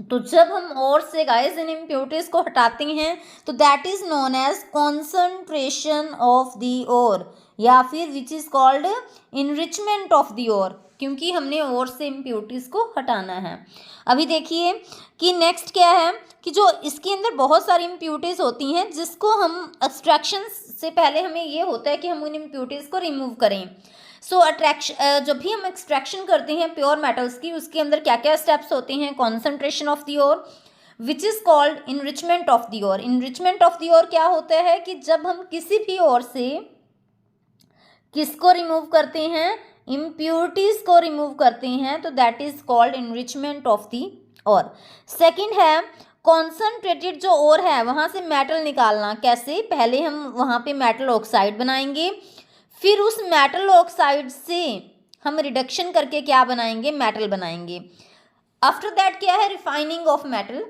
तो जब हम और से गाइस इन इम्प्यूरिटीज को हटाते हैं तो that is known as concentration of the ore, या फिर which is called enrichment of the ore, क्योंकि हमने और से इम्प्यूरिटीज को हटाना है। अभी देखिए कि नेक्स्ट क्या है कि जो इसके अंदर बहुत सारी इम्प्यूरिटीज होती हैं जिसको हम एक्सट्रैक्शन से पहले हमें ये होता है कि हम उन इम्प्यूरिटीज को रिमूव करें। सो अट्रैक्शन, जब भी हम एक्सट्रैक्शन करते हैं प्योर मेटल्स की, उसके अंदर क्या क्या स्टेप्स होते हैं, concentration of the ore, which is called enrichment of the ore. Enrichment of the ore क्या होता है कि जब हम किसी भी ओर से किसको रिमूव करते हैं, इम्प्यूरिटीज को रिमूव करते हैं, तो that is called enrichment of the ore. Second है कॉन्सेंट्रेटेड जो ओर है वहाँ से मेटल निकालना। कैसे, पहले हम वहाँ पे मेटल ऑक्साइड बनाएंगे, फिर उस मेटल ऑक्साइड से हम रिडक्शन करके क्या बनाएंगे, मेटल बनाएंगे। आफ्टर दैट क्या है, refining of metal.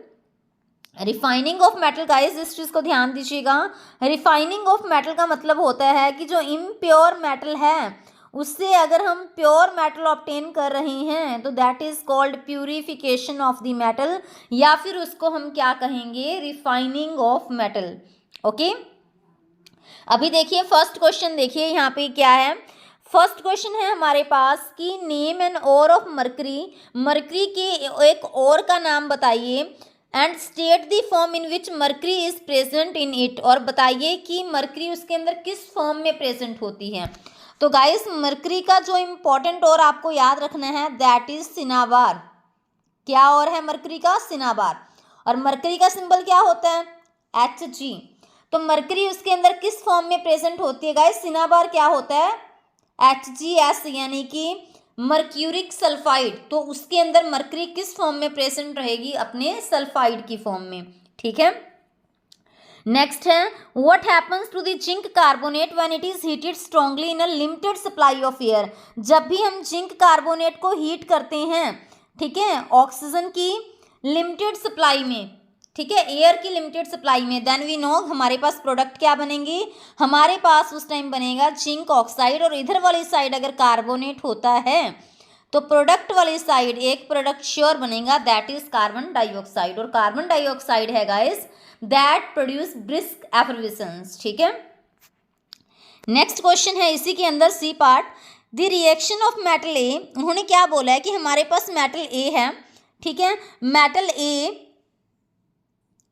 Refining of metal guys, इस चीज़ को ध्यान दीजिएगा, रिफाइनिंग ऑफ मेटल का मतलब होता है कि जो इम्प्योर मेटल है उससे अगर हम प्योर मेटल ऑब्टेन कर रहे हैं तो that is called purification of the metal, या फिर उसको हम क्या कहेंगे, रिफाइनिंग ऑफ मेटल। ओके, अभी देखिए फर्स्ट क्वेश्चन, देखिए यहाँ पे क्या है। फर्स्ट क्वेश्चन है हमारे पास कि name an ore of mercury. Mercury के एक ओर का नाम बताइए and state the form in which mercury is present in it. और बताइए कि मरकरी उसके अंदर किस फॉर्म में प्रेजेंट होती है। तो गाइस मरकरी का जो इम्पोर्टेंट ओर आपको याद रखना है दैट इज सिनाबार। क्या ओर है मरकरी का, सिनाबार। और मरकरी का सिंबल क्या होता है, Hg। तो मरकरी उसके अंदर किस फॉर्म में प्रेजेंट होती है गाइस, सिनाबार क्या होता है, HgS, यानी कि मर्क्यूरिक सल्फाइड। तो उसके अंदर मरकरी किस फॉर्म में प्रेजेंट रहेगी, अपने सल्फाइड की फॉर्म में। ठीक है, नेक्स्ट है what happens to the zinc carbonate when it is heated strongly in a limited supply of air. जब भी हम जिंक कार्बोनेट को हीट करते हैं, ठीक है, ऑक्सीजन की लिमिटेड सप्लाई में, ठीक है, एयर की लिमिटेड सप्लाई में, देन वी नो हमारे पास प्रोडक्ट क्या बनेंगे, हमारे पास उस टाइम बनेगा जिंक ऑक्साइड। और इधर वाली साइड अगर कार्बोनेट होता है तो प्रोडक्ट वाली साइड एक प्रोडक्ट श्योर बनेगा, दैट इज कार्बन डाइऑक्साइड। और कार्बन डाइऑक्साइड है guys that produce brisk effervescence, ठीक है। नेक्स्ट क्वेश्चन है इसी के अंदर C part, the reaction of metal A. उन्होंने क्या बोला है कि हमारे पास मेटल ए है, ठीक है, मेटल ए,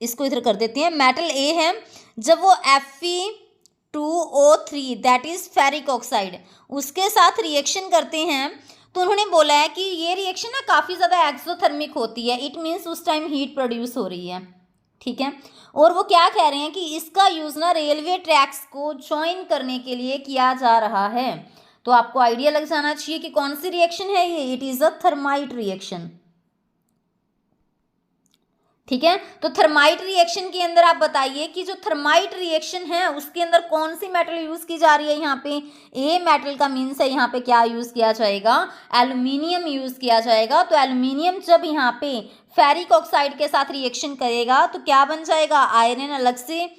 इसको इधर कर देते हैं, मेटल ए है, जब वो Fe2O3 that is ferric oxide उसके साथ रिएक्शन करते हैं, तो उन्होंने बोला है कि ये रिएक्शन ना काफ़ी ज़्यादा एक्सोथर्मिक होती है, इट मीन्स उस टाइम हीट प्रोड्यूस हो रही है, ठीक है। और वो क्या कह रहे हैं कि इसका यूज़ ना रेलवे ट्रैक्स को ज्वाइन करने के लिए किया जा रहा है। तो आपको आइडिया लग जाना चाहिए कि कौन सी रिएक्शन है ये, it is a thermite reaction, ठीक है। तो थर्माइट रिएक्शन के अंदर आप बताइए कि जो थर्माइट रिएक्शन है उसके अंदर कौन सी मेटल यूज की जा रही है, यहाँ पे ए मेटल का मीन्स है यहाँ पे क्या यूज किया जाएगा, एल्यूमिनियम यूज किया जाएगा। तो एल्यूमिनियम जब यहाँ पे फेरिक ऑक्साइड के साथ रिएक्शन करेगा तो क्या बन जाएगा, आयरन अलग से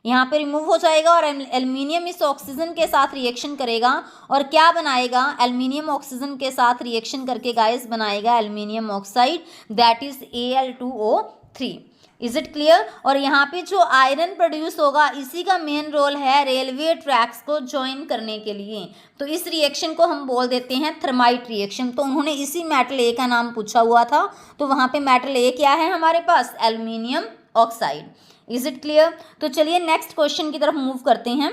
यहाँ पे रिमूव हो जाएगा और एल्यूमिनियम इस ऑक्सीजन के साथ रिएक्शन करेगा और क्या बनाएगा, एल्यूमिनियम ऑक्सीजन के साथ रिएक्शन करके गाइस बनाएगा aluminium oxide that is Al2O3। Is it clear. और यहाँ पे जो आयरन प्रोड्यूस होगा इसी का मेन रोल है रेलवे ट्रैक्स को ज्वाइन करने के लिए, तो इस रिएक्शन को हम बोल देते हैं थर्माइट रिएक्शन। तो उन्होंने इसी मेटल ए का नाम पूछा हुआ था, तो वहाँ पे मेटल ए क्या है हमारे पास, aluminium oxide. Is it clear. तो चलिए नेक्स्ट क्वेश्चन की तरफ मूव करते हैं।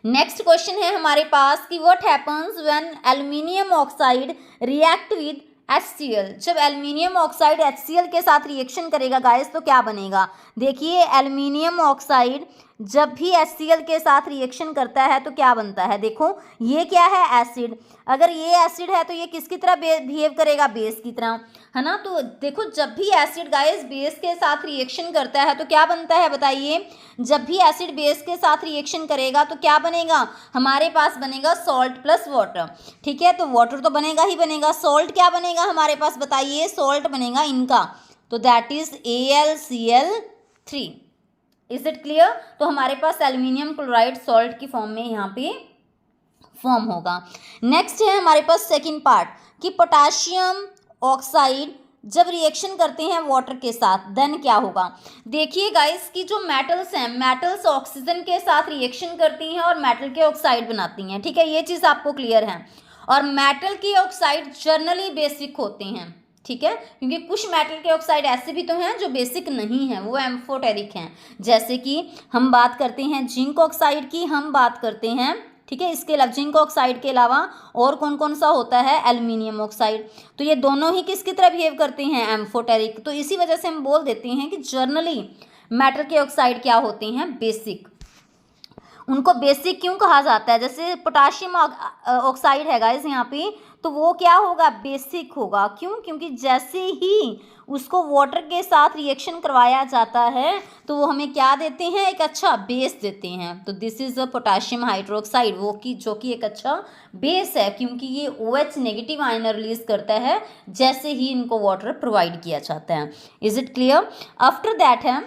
नेक्स्ट क्वेश्चन है हमारे पास कि what happens when aluminium oxide react with HCl। जब एल्यूमिनियम ऑक्साइड HCl के साथ रिएक्शन करेगा गाइस तो क्या बनेगा, देखिए एल्यूमिनियम ऑक्साइड जब भी HCl के साथ रिएक्शन करता है तो क्या बनता है, देखो ये क्या है एसिड, अगर ये एसिड है तो ये किसकी तरह बिहेव करेगा, बेस की तरह, है ना। तो देखो जब भी एसिड गाइस बेस के साथ रिएक्शन करता है तो क्या बनता है बताइए, जब भी एसिड बेस के साथ रिएक्शन करेगा तो क्या बनेगा, हमारे पास बनेगा सॉल्ट प्लस वाटर, ठीक है। तो वाटर तो बनेगा ही बनेगा, सॉल्ट क्या बनेगा हमारे पास बताइए, सॉल्ट बनेगा इनका, तो that is AlCl3। Is it clear. तो हमारे पास एल्यूमिनियम क्लोराइड सॉल्ट की फॉर्म में यहाँ पे फॉर्म होगा। नेक्स्ट है हमारे पास सेकंड पार्ट कि पोटाशियम ऑक्साइड जब रिएक्शन करते हैं वाटर के साथ देन क्या होगा। देखिए गाइस कि जो मेटल्स हैं, मेटल्स ऑक्सीजन के साथ रिएक्शन करती हैं और मेटल के ऑक्साइड बनाती हैं, ठीक है, ये चीज़ आपको क्लियर है। और मेटल के ऑक्साइड जर्नली बेसिक होते हैं, ठीक है, क्योंकि कुछ मेटल के ऑक्साइड ऐसे भी तो हैं जो बेसिक नहीं हैं, वो एम्फोटेरिक हैं। जैसे कि हम बात करते हैं जिंक ऑक्साइड की, हम बात करते हैं, ठीक है, इसके अलावा जिंक ऑक्साइड के अलावा और कौन कौन सा होता है, एल्यूमिनियम ऑक्साइड। तो ये दोनों ही किसकी तरह बिहेव करते हैं, एम्फोटेरिक। तो इसी वजह से हम बोल देते हैं कि जर्नली मेटल के ऑक्साइड क्या होते हैं, बेसिक। उनको बेसिक क्यों कहा जाता है, जैसे पोटाशियम ऑक्साइड है गाइस यहाँ पे, तो वो क्या होगा, बेसिक होगा। क्यों, क्योंकि जैसे ही उसको वाटर के साथ रिएक्शन करवाया जाता है तो वो हमें क्या देते हैं, एक अच्छा बेस देते हैं। तो this is a potassium hydroxide, वो कि जो कि एक अच्छा बेस है, क्योंकि ये OH नेगेटिव आयन रिलीज करता है जैसे ही इनको वाटर प्रोवाइड किया जाता है। Is it clear. After that है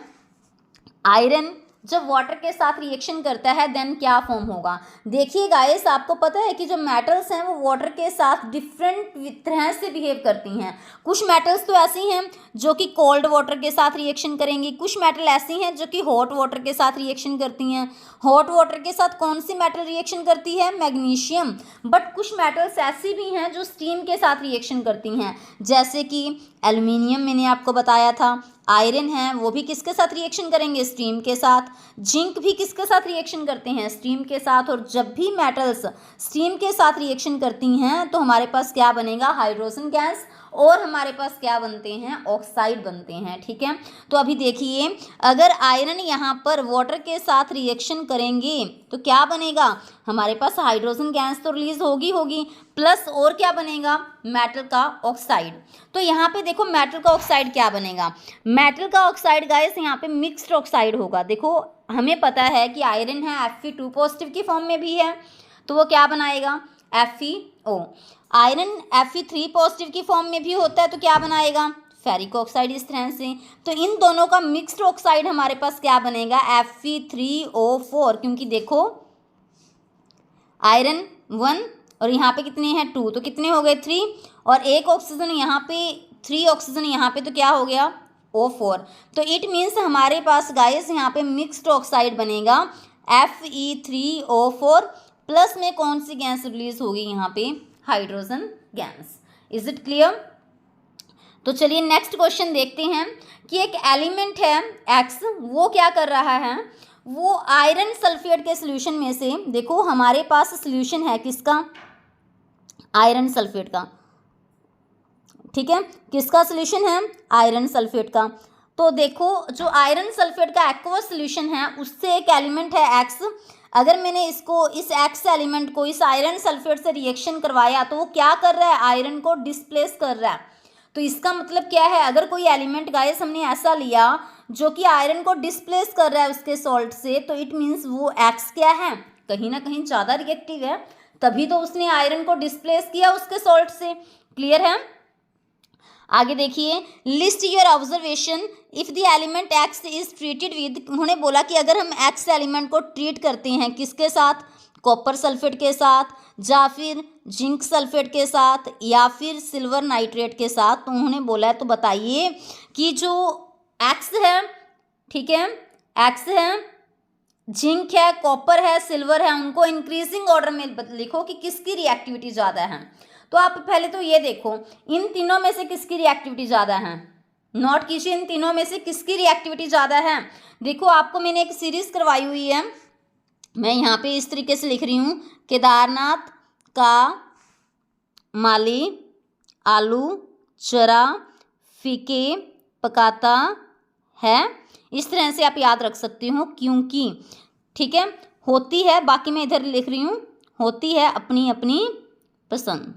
आयरन जब वाटर के साथ रिएक्शन करता है देन क्या फॉर्म होगा। देखिए गाइस आपको पता है कि जो मेटल्स हैं वो वाटर के साथ डिफरेंट तरह से बिहेव करती हैं। कुछ मेटल्स तो ऐसी हैं जो कि कोल्ड वाटर के साथ रिएक्शन करेंगी, कुछ मेटल ऐसी हैं जो कि हॉट वाटर के साथ रिएक्शन करती हैं। हॉट वाटर के साथ कौन सी मेटल रिएक्शन करती है, मैग्नीशियम। बट कुछ मेटल्स ऐसी भी हैं जो स्टीम के साथ रिएक्शन करती हैं, जैसे कि एल्यूमिनियम मैंने आपको बताया था, आयरन है वो भी किसके साथ रिएक्शन करेंगे, स्टीम के साथ। जिंक भी किसके साथ रिएक्शन करते हैं, स्टीम के साथ। और जब भी मेटल्स स्टीम के साथ रिएक्शन करती हैं तो हमारे पास क्या बनेगा, हाइड्रोजन गैस और हमारे पास क्या बनते हैं, ऑक्साइड बनते हैं। ठीक है, तो अभी देखिए अगर आयरन यहाँ पर वाटर के साथ रिएक्शन करेंगे तो क्या बनेगा, हमारे पास हाइड्रोजन गैस तो रिलीज होगी प्लस और क्या बनेगा, मेटल का ऑक्साइड। तो यहाँ पे देखो मेटल का ऑक्साइड क्या बनेगा, मेटल का ऑक्साइड गाइस यहाँ पे मिक्स्ड ऑक्साइड होगा। देखो हमें पता है कि आयरन है Fe2 पॉजिटिव की फॉर्म में भी है, तो वो क्या बनाएगा, FeO। आयरन Fe3 पॉजिटिव की फॉर्म में भी होता है, तो क्या बनाएगा, फेरिक ऑक्साइड। इस तरह से तो इन दोनों का मिक्स्ड ऑक्साइड हमारे पास क्या बनेगा, Fe3O4, क्योंकि देखो आयरन 1 और यहाँ पे कितने हैं 2, तो कितने हो गए 3, और एक ऑक्सीजन यहाँ पे 3 ऑक्सीजन यहाँ पे, तो क्या हो गया O4। तो इट मीन्स हमारे पास गाइस यहाँ पे मिक्स्ड ऑक्साइड बनेगा Fe3O4 प्लस में कौन सी गैस रिलीज होगी यहाँ पे, hydrogen gas. Is it clear. तो चलिए नेक्स्ट क्वेश्चन देखते हैं कि एक एलिमेंट है X, वो क्या कर रहा है, वो आयरन सल्फेट के सोल्यूशन में से, देखो हमारे पास सोल्यूशन है किसका, आयरन सल्फेट का। ठीक है, किसका सोल्यूशन है, आयरन सल्फेट का। तो देखो जो आयरन सल्फेट का एक्वस सोल्यूशन है उससे एक एलिमेंट है X, अगर मैंने इसको इस X एलिमेंट को इस आयरन सल्फेट से रिएक्शन करवाया तो वो क्या कर रहा है, आयरन को डिस्प्लेस कर रहा है। तो इसका मतलब क्या है, अगर कोई एलिमेंट गाइस हमने ऐसा लिया जो कि आयरन को डिस्प्लेस कर रहा है उसके सॉल्ट से, तो इट मीन्स वो X क्या है, कहीं ना कहीं ज़्यादा रिएक्टिव है, तभी तो उसने आयरन को डिस्प्लेस किया उसके सॉल्ट से। क्लियर है। आगे देखिए, list your observation if the element X is treated with, उन्होंने बोला कि अगर हम X एलिमेंट को ट्रीट करते हैं किसके साथ, कॉपर सल्फेट के साथ, या फिर जिंक सल्फेट के साथ, या फिर सिल्वर नाइट्रेट के साथ, तो उन्होंने बोला है तो बताइए कि जो X है, ठीक है, X है, जिंक है, कॉपर है, सिल्वर है, उनको इंक्रीजिंग ऑर्डर में लिखो कि किसकी रिएक्टिविटी ज़्यादा है। तो आप पहले तो ये देखो इन तीनों में से किसकी रिएक्टिविटी ज़्यादा है, नोट कीजिए इन तीनों में से किसकी रिएक्टिविटी ज़्यादा है। देखो आपको मैंने एक सीरीज़ करवाई हुई है, मैं यहाँ पे इस तरीके से लिख रही हूँ, केदारनाथ का माली आलू चरा फीके पकाता है, इस तरह से आप याद रख सकते हो, क्योंकि ठीक है होती है, बाकी मैं इधर लिख रही हूँ, होती है अपनी अपनी पसंद।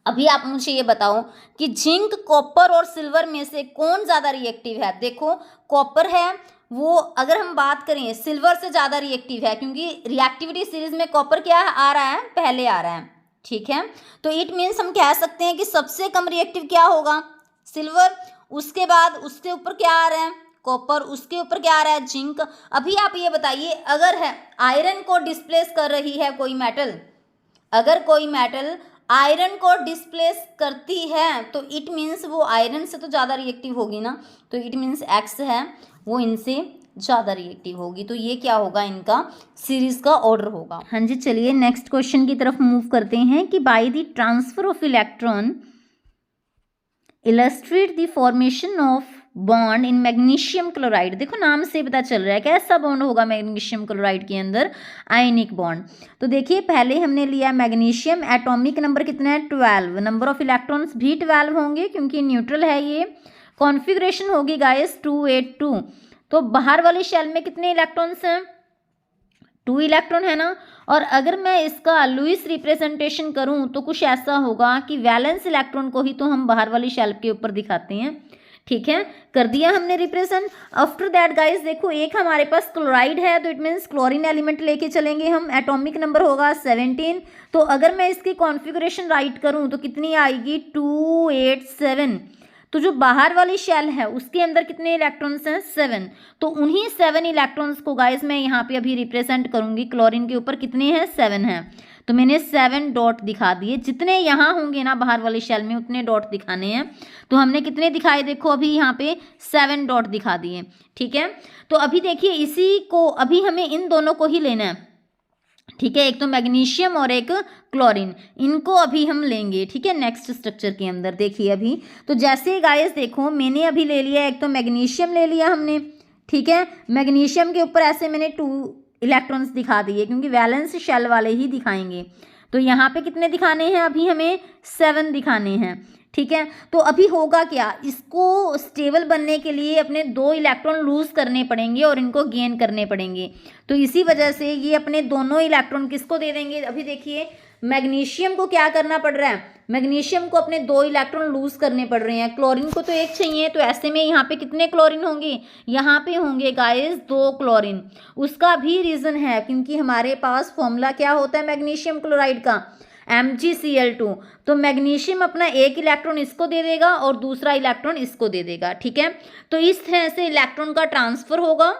अभी आप मुझे ये बताओ कि जिंक, कॉपर और सिल्वर में से कौन ज़्यादा रिएक्टिव है। देखो कॉपर है वो, अगर हम बात करें सिल्वर से ज़्यादा रिएक्टिव है, क्योंकि रिएक्टिविटी सीरीज में कॉपर क्या आ रहा है, पहले आ रहा है। ठीक है, तो इट मीन्स हम कह सकते हैं कि सबसे कम रिएक्टिव क्या होगा, सिल्वर, उसके बाद उसके ऊपर क्या आ रहा है, कॉपर, उसके ऊपर क्या आ रहा है, जिंक। अभी आप ये बताइए अगर है आयरन को डिस्प्लेस कर रही है कोई मेटल, अगर कोई मेटल आयरन को डिस्प्लेस करती है तो इट मीन्स वो आयरन से तो ज़्यादा रिएक्टिव होगी ना, तो इट मीन्स X है वो इनसे ज़्यादा रिएक्टिव होगी। तो ये क्या होगा, इनका सीरीज का ऑर्डर होगा। हाँ जी, चलिए नेक्स्ट क्वेश्चन की तरफ मूव करते हैं कि bye the transfer of electron illustrate the formation of bond in magnesium chloride. देखो नाम से पता चल रहा है कैसा बॉन्ड होगा मैग्नीशियम क्लोराइड के अंदर, आयनिक बॉन्ड। तो देखिए पहले हमने लिया मैग्नीशियम, एटॉमिक नंबर कितना है 12, नंबर ऑफ इलेक्ट्रॉन्स भी 12 होंगे क्योंकि न्यूट्रल है ये। कॉन्फ़िगरेशन होगी गाइस 282। तो बाहर वाली शेल में कितने इलेक्ट्रॉन्स हैं, 2 इलेक्ट्रॉन है ना। और अगर मैं इसका लुईस रिप्रेजेंटेशन करूं तो कुछ ऐसा होगा कि वैलेंस इलेक्ट्रॉन को ही तो हम बाहर वाली शेल के ऊपर दिखाते हैं। ठीक है, कर दिया हमने रिप्रेजेंट। आफ्टर दैट गाइस देखो एक हमारे पास क्लोराइड है तो इट मीन्स क्लोरीन एलिमेंट लेके चलेंगे हम, एटॉमिक नंबर होगा 17। तो अगर मैं इसकी कॉन्फ़िगरेशन राइट करूं तो कितनी आएगी 287। तो जो बाहर वाली शेल है उसके अंदर कितने इलेक्ट्रॉन्स हैं 7। तो उन्हीं 7 इलेक्ट्रॉन्स को गाइस मैं यहाँ पे अभी रिप्रेजेंट करूँगी, क्लोरीन के ऊपर कितने हैं 7 हैं, तो मैंने 7 डॉट दिखा दिए। जितने यहाँ होंगे ना बाहर वाली शेल में उतने डॉट दिखाने हैं। तो हमने कितने दिखाए, देखो अभी यहाँ पे 7 डॉट दिखा दिए। ठीक है, तो अभी देखिए इसी को अभी हमें इन दोनों को ही लेना है। ठीक है, एक तो मैग्नीशियम और एक क्लोरीन, इनको अभी हम लेंगे। ठीक है, नेक्स्ट स्ट्रक्चर के अंदर देखिए अभी। तो जैसे गाइस देखो मैंने अभी ले लिया, एक तो मैग्नीशियम ले लिया हमने। ठीक है, मैग्नीशियम के ऊपर ऐसे मैंने 2 इलेक्ट्रॉन्स दिखा दिए क्योंकि वैलेंस शेल वाले ही दिखाएंगे। तो यहाँ पे कितने दिखाने हैं, अभी हमें 7 दिखाने हैं, ठीक है। तो अभी होगा क्या, इसको स्टेबल बनने के लिए अपने 2 इलेक्ट्रॉन लूज करने पड़ेंगे और इनको गेन करने पड़ेंगे। तो इसी वजह से ये अपने दोनों इलेक्ट्रॉन किसको दे देंगे, अभी देखिए मैग्नीशियम को क्या करना पड़ रहा है, मैग्नीशियम को अपने 2 इलेक्ट्रॉन लूज करने पड़ रहे हैं, क्लोरीन को तो 1 चाहिए, तो ऐसे में यहाँ पे कितने क्लोरीन होंगे, यहाँ पे होंगे गाइस 2 क्लोरीन। उसका भी रीज़न है क्योंकि हमारे पास फॉर्मूला क्या होता है मैग्नीशियम क्लोराइड का, MgCl2। तो मैग्नीशियम अपना 1 इलेक्ट्रॉन इसको दे देगा और दूसरा इलेक्ट्रॉन इसको दे देगा, ठीक है। तो इस तरह से इलेक्ट्रॉन का ट्रांसफर होगा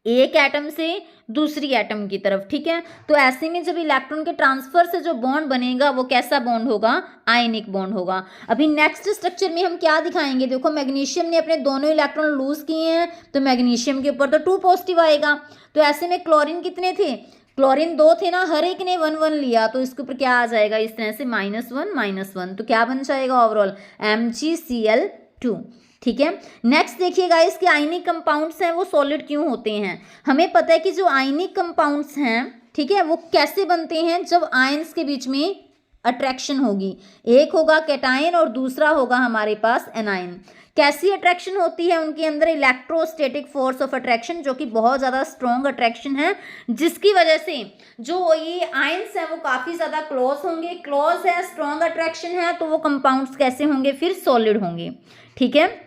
एक एटम से दूसरी एटम की तरफ, ठीक है। तो ऐसे में जब इलेक्ट्रॉन के ट्रांसफर से जो बॉन्ड बनेगा वो कैसा बॉन्ड होगा, आयनिक बॉन्ड होगा। अभी नेक्स्ट स्ट्रक्चर में हम क्या दिखाएंगे, देखो मैग्नीशियम ने अपने दोनों इलेक्ट्रॉन लूज किए हैं, तो मैग्नीशियम के ऊपर तो 2 पॉजिटिव आएगा। तो ऐसे में क्लोरीन कितने थे, क्लोरीन 2 थे ना, हर एक ने 1 1 लिया, तो इसके ऊपर क्या आ जाएगा, इस तरह से -1 -1, तो क्या बन जाएगा ओवरऑल MgCl2, ठीक है। नेक्स्ट देखिए गाइस कि आयनिक कंपाउंड्स हैं वो सॉलिड क्यों होते हैं। हमें पता है कि जो आयनिक कंपाउंड्स हैं, ठीक है, वो कैसे बनते हैं, जब आयंस के बीच में अट्रैक्शन होगी, एक होगा कैटायन और दूसरा होगा हमारे पास एनायन। कैसी अट्रैक्शन होती है उनके अंदर, इलेक्ट्रोस्टैटिक फोर्स ऑफ अट्रैक्शन, जो कि बहुत ज़्यादा स्ट्रॉन्ग अट्रैक्शन है, जिसकी वजह से जो ये आयंस हैं वो काफ़ी ज़्यादा क्लोज होंगे, क्लोज है, स्ट्रॉन्ग अट्रैक्शन है, तो वो कंपाउंड्स कैसे होंगे, फिर सॉलिड होंगे, ठीक है।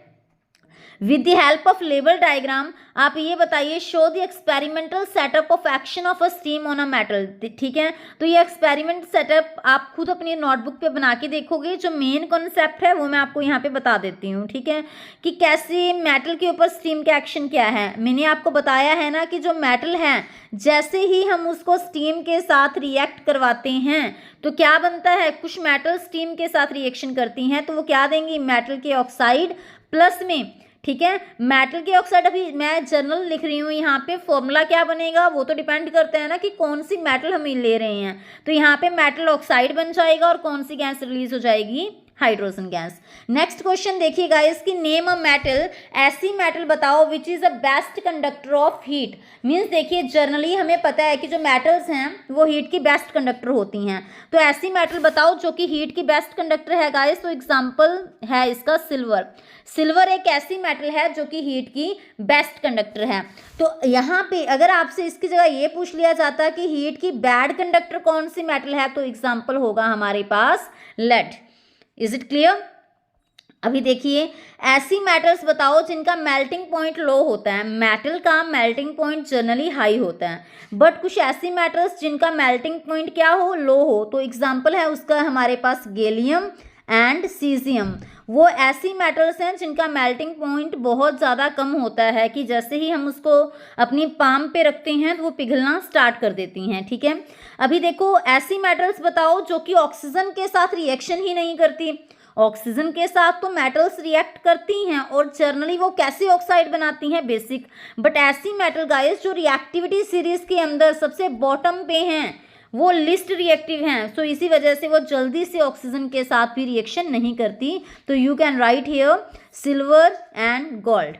With the help of level diagram आप ये बताइए, show the experimental setup of action of a steam on a metal, ठीक है। तो ये एक्सपेरिमेंट सेटअप आप खुद अपनी नोटबुक पे बना के देखोगे, जो मेन कॉन्सेप्ट है वो मैं आपको यहाँ पे बता देती हूँ, ठीक है, कि कैसे मेटल के ऊपर स्टीम का एक्शन क्या है। मैंने आपको बताया है ना कि जो मेटल है जैसे ही हम उसको स्टीम के साथ रिएक्ट करवाते हैं तो क्या बनता है, कुछ मेटल स्टीम के साथ रिएक्शन करती हैं तो वो क्या देंगी, मेटल के ऑक्साइड प्लस में, ठीक है, मेटल के ऑक्साइड। अभी मैं जर्नल लिख रही हूँ, यहाँ पे फॉर्मूला क्या बनेगा वो तो डिपेंड करता है ना कि कौन सी मेटल हम ले रहे हैं। तो यहाँ पे मेटल ऑक्साइड बन जाएगा और कौन सी गैस रिलीज हो जाएगी, हाइड्रोजन गैस। नेक्स्ट क्वेश्चन देखिए गाइस कि नेम अ मेटल, ऐसी मेटल बताओ which is a best conductor of heat. Means देखिए जनरली हमें पता है कि जो मेटल्स हैं वो हीट की बेस्ट कंडक्टर होती हैं, तो ऐसी मेटल बताओ जो कि हीट की बेस्ट कंडक्टर है गाइस। तो एग्जांपल है इसका सिल्वर। सिल्वर एक ऐसी मेटल है जो कि हीट की बेस्ट कंडक्टर है। तो यहाँ पे अगर आपसे इसकी जगह ये पूछ लिया जाता कि हीट की बैड कंडक्टर कौन सी मेटल है, तो एग्जाम्पल होगा हमारे पास लेड। Is it clear. अभी देखिए ऐसी मेटल्स बताओ जिनका मेल्टिंग पॉइंट लो होता है। मेटल का मेल्टिंग पॉइंट जनरली हाई होता है, बट कुछ ऐसी मेटल्स जिनका मेल्टिंग पॉइंट क्या हो, लो हो। तो एग्जांपल है उसका हमारे पास गैलियम एंड सीजियम। वो ऐसी मेटल्स हैं जिनका मेल्टिंग पॉइंट बहुत ज़्यादा कम होता है कि जैसे ही हम उसको अपनी पाम पे रखते हैं तो वो पिघलना स्टार्ट कर देती हैं, ठीक है। अभी देखो ऐसी मेटल्स बताओ जो कि ऑक्सीजन के साथ रिएक्शन ही नहीं करती। ऑक्सीजन के साथ तो मेटल्स रिएक्ट करती हैं और जर्नली वो कैसे ऑक्साइड बनाती हैं, बेसिक। बट ऐसी मेटल गाइस जो रिएक्टिविटी सीरीज के अंदर सबसे बॉटम पे हैं, वो लिस्ट रिएक्टिव हैं, सो इसी वजह से वो जल्दी से ऑक्सीजन के साथ भी रिएक्शन नहीं करती। तो you can write here silver and gold.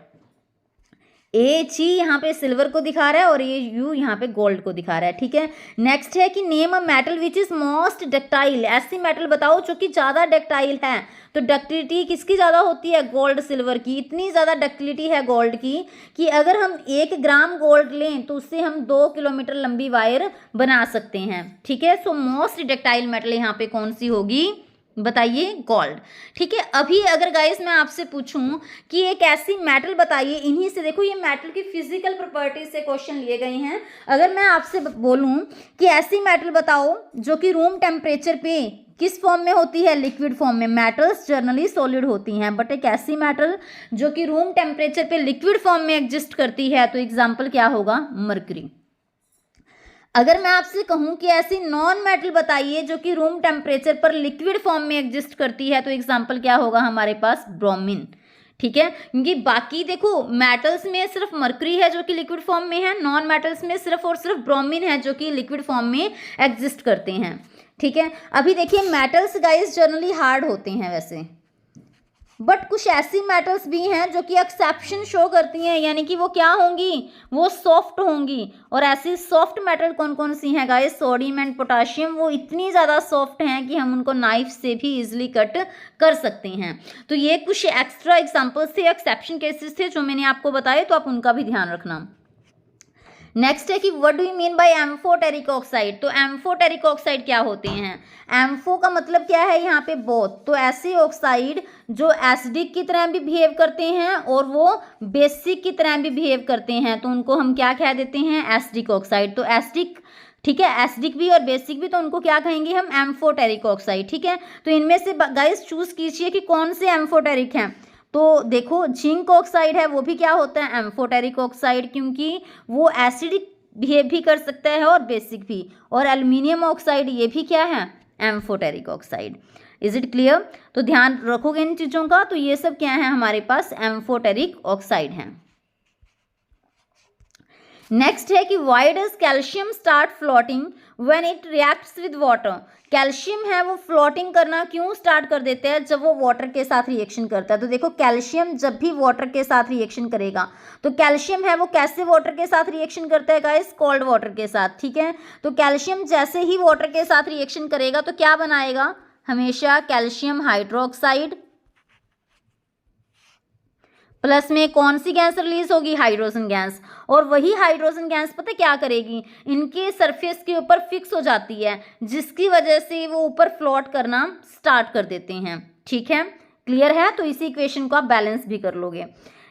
A G यहाँ पे सिल्वर को दिखा रहा है और ये यू यहाँ पे गोल्ड को दिखा रहा है, ठीक है। नेक्स्ट है कि name a metal which is most ductile. ऐसी मेटल बताओ जो कि ज़्यादा डक्टाइल है। तो डक्टिलिटी किसकी ज़्यादा होती है, गोल्ड सिल्वर की। इतनी ज़्यादा डक्टिलिटी है गोल्ड की कि अगर हम 1 ग्राम गोल्ड लें तो उससे हम 2 किलोमीटर लंबी वायर बना सकते हैं, ठीक है। सो मोस्ट डक्टाइल मेटल यहाँ पे कौन सी होगी, बताइए, गोल्ड, ठीक है। अभी अगर गाइस मैं आपसे पूछूं कि एक ऐसी मेटल बताइए, इन्हीं से देखो ये मेटल की फिजिकल प्रॉपर्टीज से क्वेश्चन लिए गए हैं। अगर मैं आपसे बोलूं कि ऐसी मेटल बताओ जो कि रूम टेम्परेचर पे किस फॉर्म में होती है, लिक्विड फॉर्म में। मेटल्स जनरली सॉलिड होती हैं, बट एक ऐसी मेटल जो कि रूम टेम्परेचर पे लिक्विड फॉर्म में एग्जिस्ट करती है, तो एग्जाम्पल क्या होगा, मर्करी। अगर मैं आपसे कहूं कि ऐसी नॉन मेटल बताइए जो कि रूम टेम्परेचर पर लिक्विड फॉर्म में एग्जिस्ट करती है, तो एग्जांपल क्या होगा हमारे पास, ब्रोमीन, ठीक है। क्योंकि बाकी देखो मेटल्स में सिर्फ मर्करी है जो कि लिक्विड फॉर्म में है, नॉन मेटल्स में सिर्फ और सिर्फ ब्रोमीन है जो कि लिक्विड फॉर्म में एग्जिस्ट करते हैं, ठीक है। अभी देखिए मेटल्स गाइस जनरली हार्ड होते हैं वैसे, बट कुछ ऐसी मेटल्स भी हैं जो कि एक्सेप्शन शो करती हैं, यानी कि वो क्या होंगी, वो सॉफ्ट होंगी। और ऐसी सॉफ्ट मेटल कौन कौन सी हैं गाइस, सोडियम एंड पोटाशियम। वो इतनी ज़्यादा सॉफ्ट हैं कि हम उनको नाइफ से भी इजीली कट कर सकते हैं। तो ये कुछ एक्स्ट्रा एग्जांपल्स थे, एक्सेप्शन केसेस थे जो मैंने आपको बताए, तो आप उनका भी ध्यान रखना। नेक्स्ट है कि what do you mean by amphoteric oxide. तो एम्फोटेरिक ऑक्साइड क्या होते हैं, एम्फो का मतलब क्या है यहाँ पे बोथ। तो ऐसे ऑक्साइड जो एसिडिक की तरह भी बिहेव करते हैं और वो बेसिक की तरह भी बिहेव करते हैं, तो उनको हम क्या कह देते हैं, एसिडिक ऑक्साइड। तो एसिडिक, ठीक है, एसिडिक भी और बेसिक भी, तो उनको क्या कहेंगे हम, एम्फोटेरिक ऑक्साइड। ठीक है, तो इनमें से गाइस चूज कीजिए कि कौन से एम्फोटेरिक हैं। तो देखो जिंक ऑक्साइड है वो भी क्या होता है, एम्फोटेरिक ऑक्साइड, क्योंकि वो एसिडिक बिहेव भी कर सकता है और बेसिक भी। और एल्युमिनियम ऑक्साइड ये भी क्या है, amphoteric oxide. Is it clear. तो ध्यान रखोगे इन चीज़ों का। तो ये सब क्या है हमारे पास, एम्फोटेरिक ऑक्साइड हैं। नेक्स्ट है कि why does calcium start floating when it reacts with water. Calcium है वो फ्लोटिंग करना क्यों स्टार्ट कर देते हैं, जब वो वाटर के साथ रिएक्शन करता है। तो देखो कैल्शियम जब भी वाटर के साथ रिएक्शन करेगा, तो कैल्शियम है वो कैसे वाटर के साथ रिएक्शन करता है गाइस, कोल्ड वाटर के साथ। ठीक है, तो कैल्शियम जैसे ही वाटर के साथ रिएक्शन करेगा तो क्या बनाएगा, हमेशा कैल्शियम हाइड्रोक्साइड, प्लस में कौन सी गैस रिलीज होगी, हाइड्रोजन गैस। और वही हाइड्रोजन गैस पता क्या करेगी, इनके सरफेस के ऊपर फिक्स हो जाती है, जिसकी वजह से वो ऊपर फ्लोट करना स्टार्ट कर देते हैं। ठीक है, क्लियर है। तो इसी इक्वेशन को आप बैलेंस भी कर लोगे।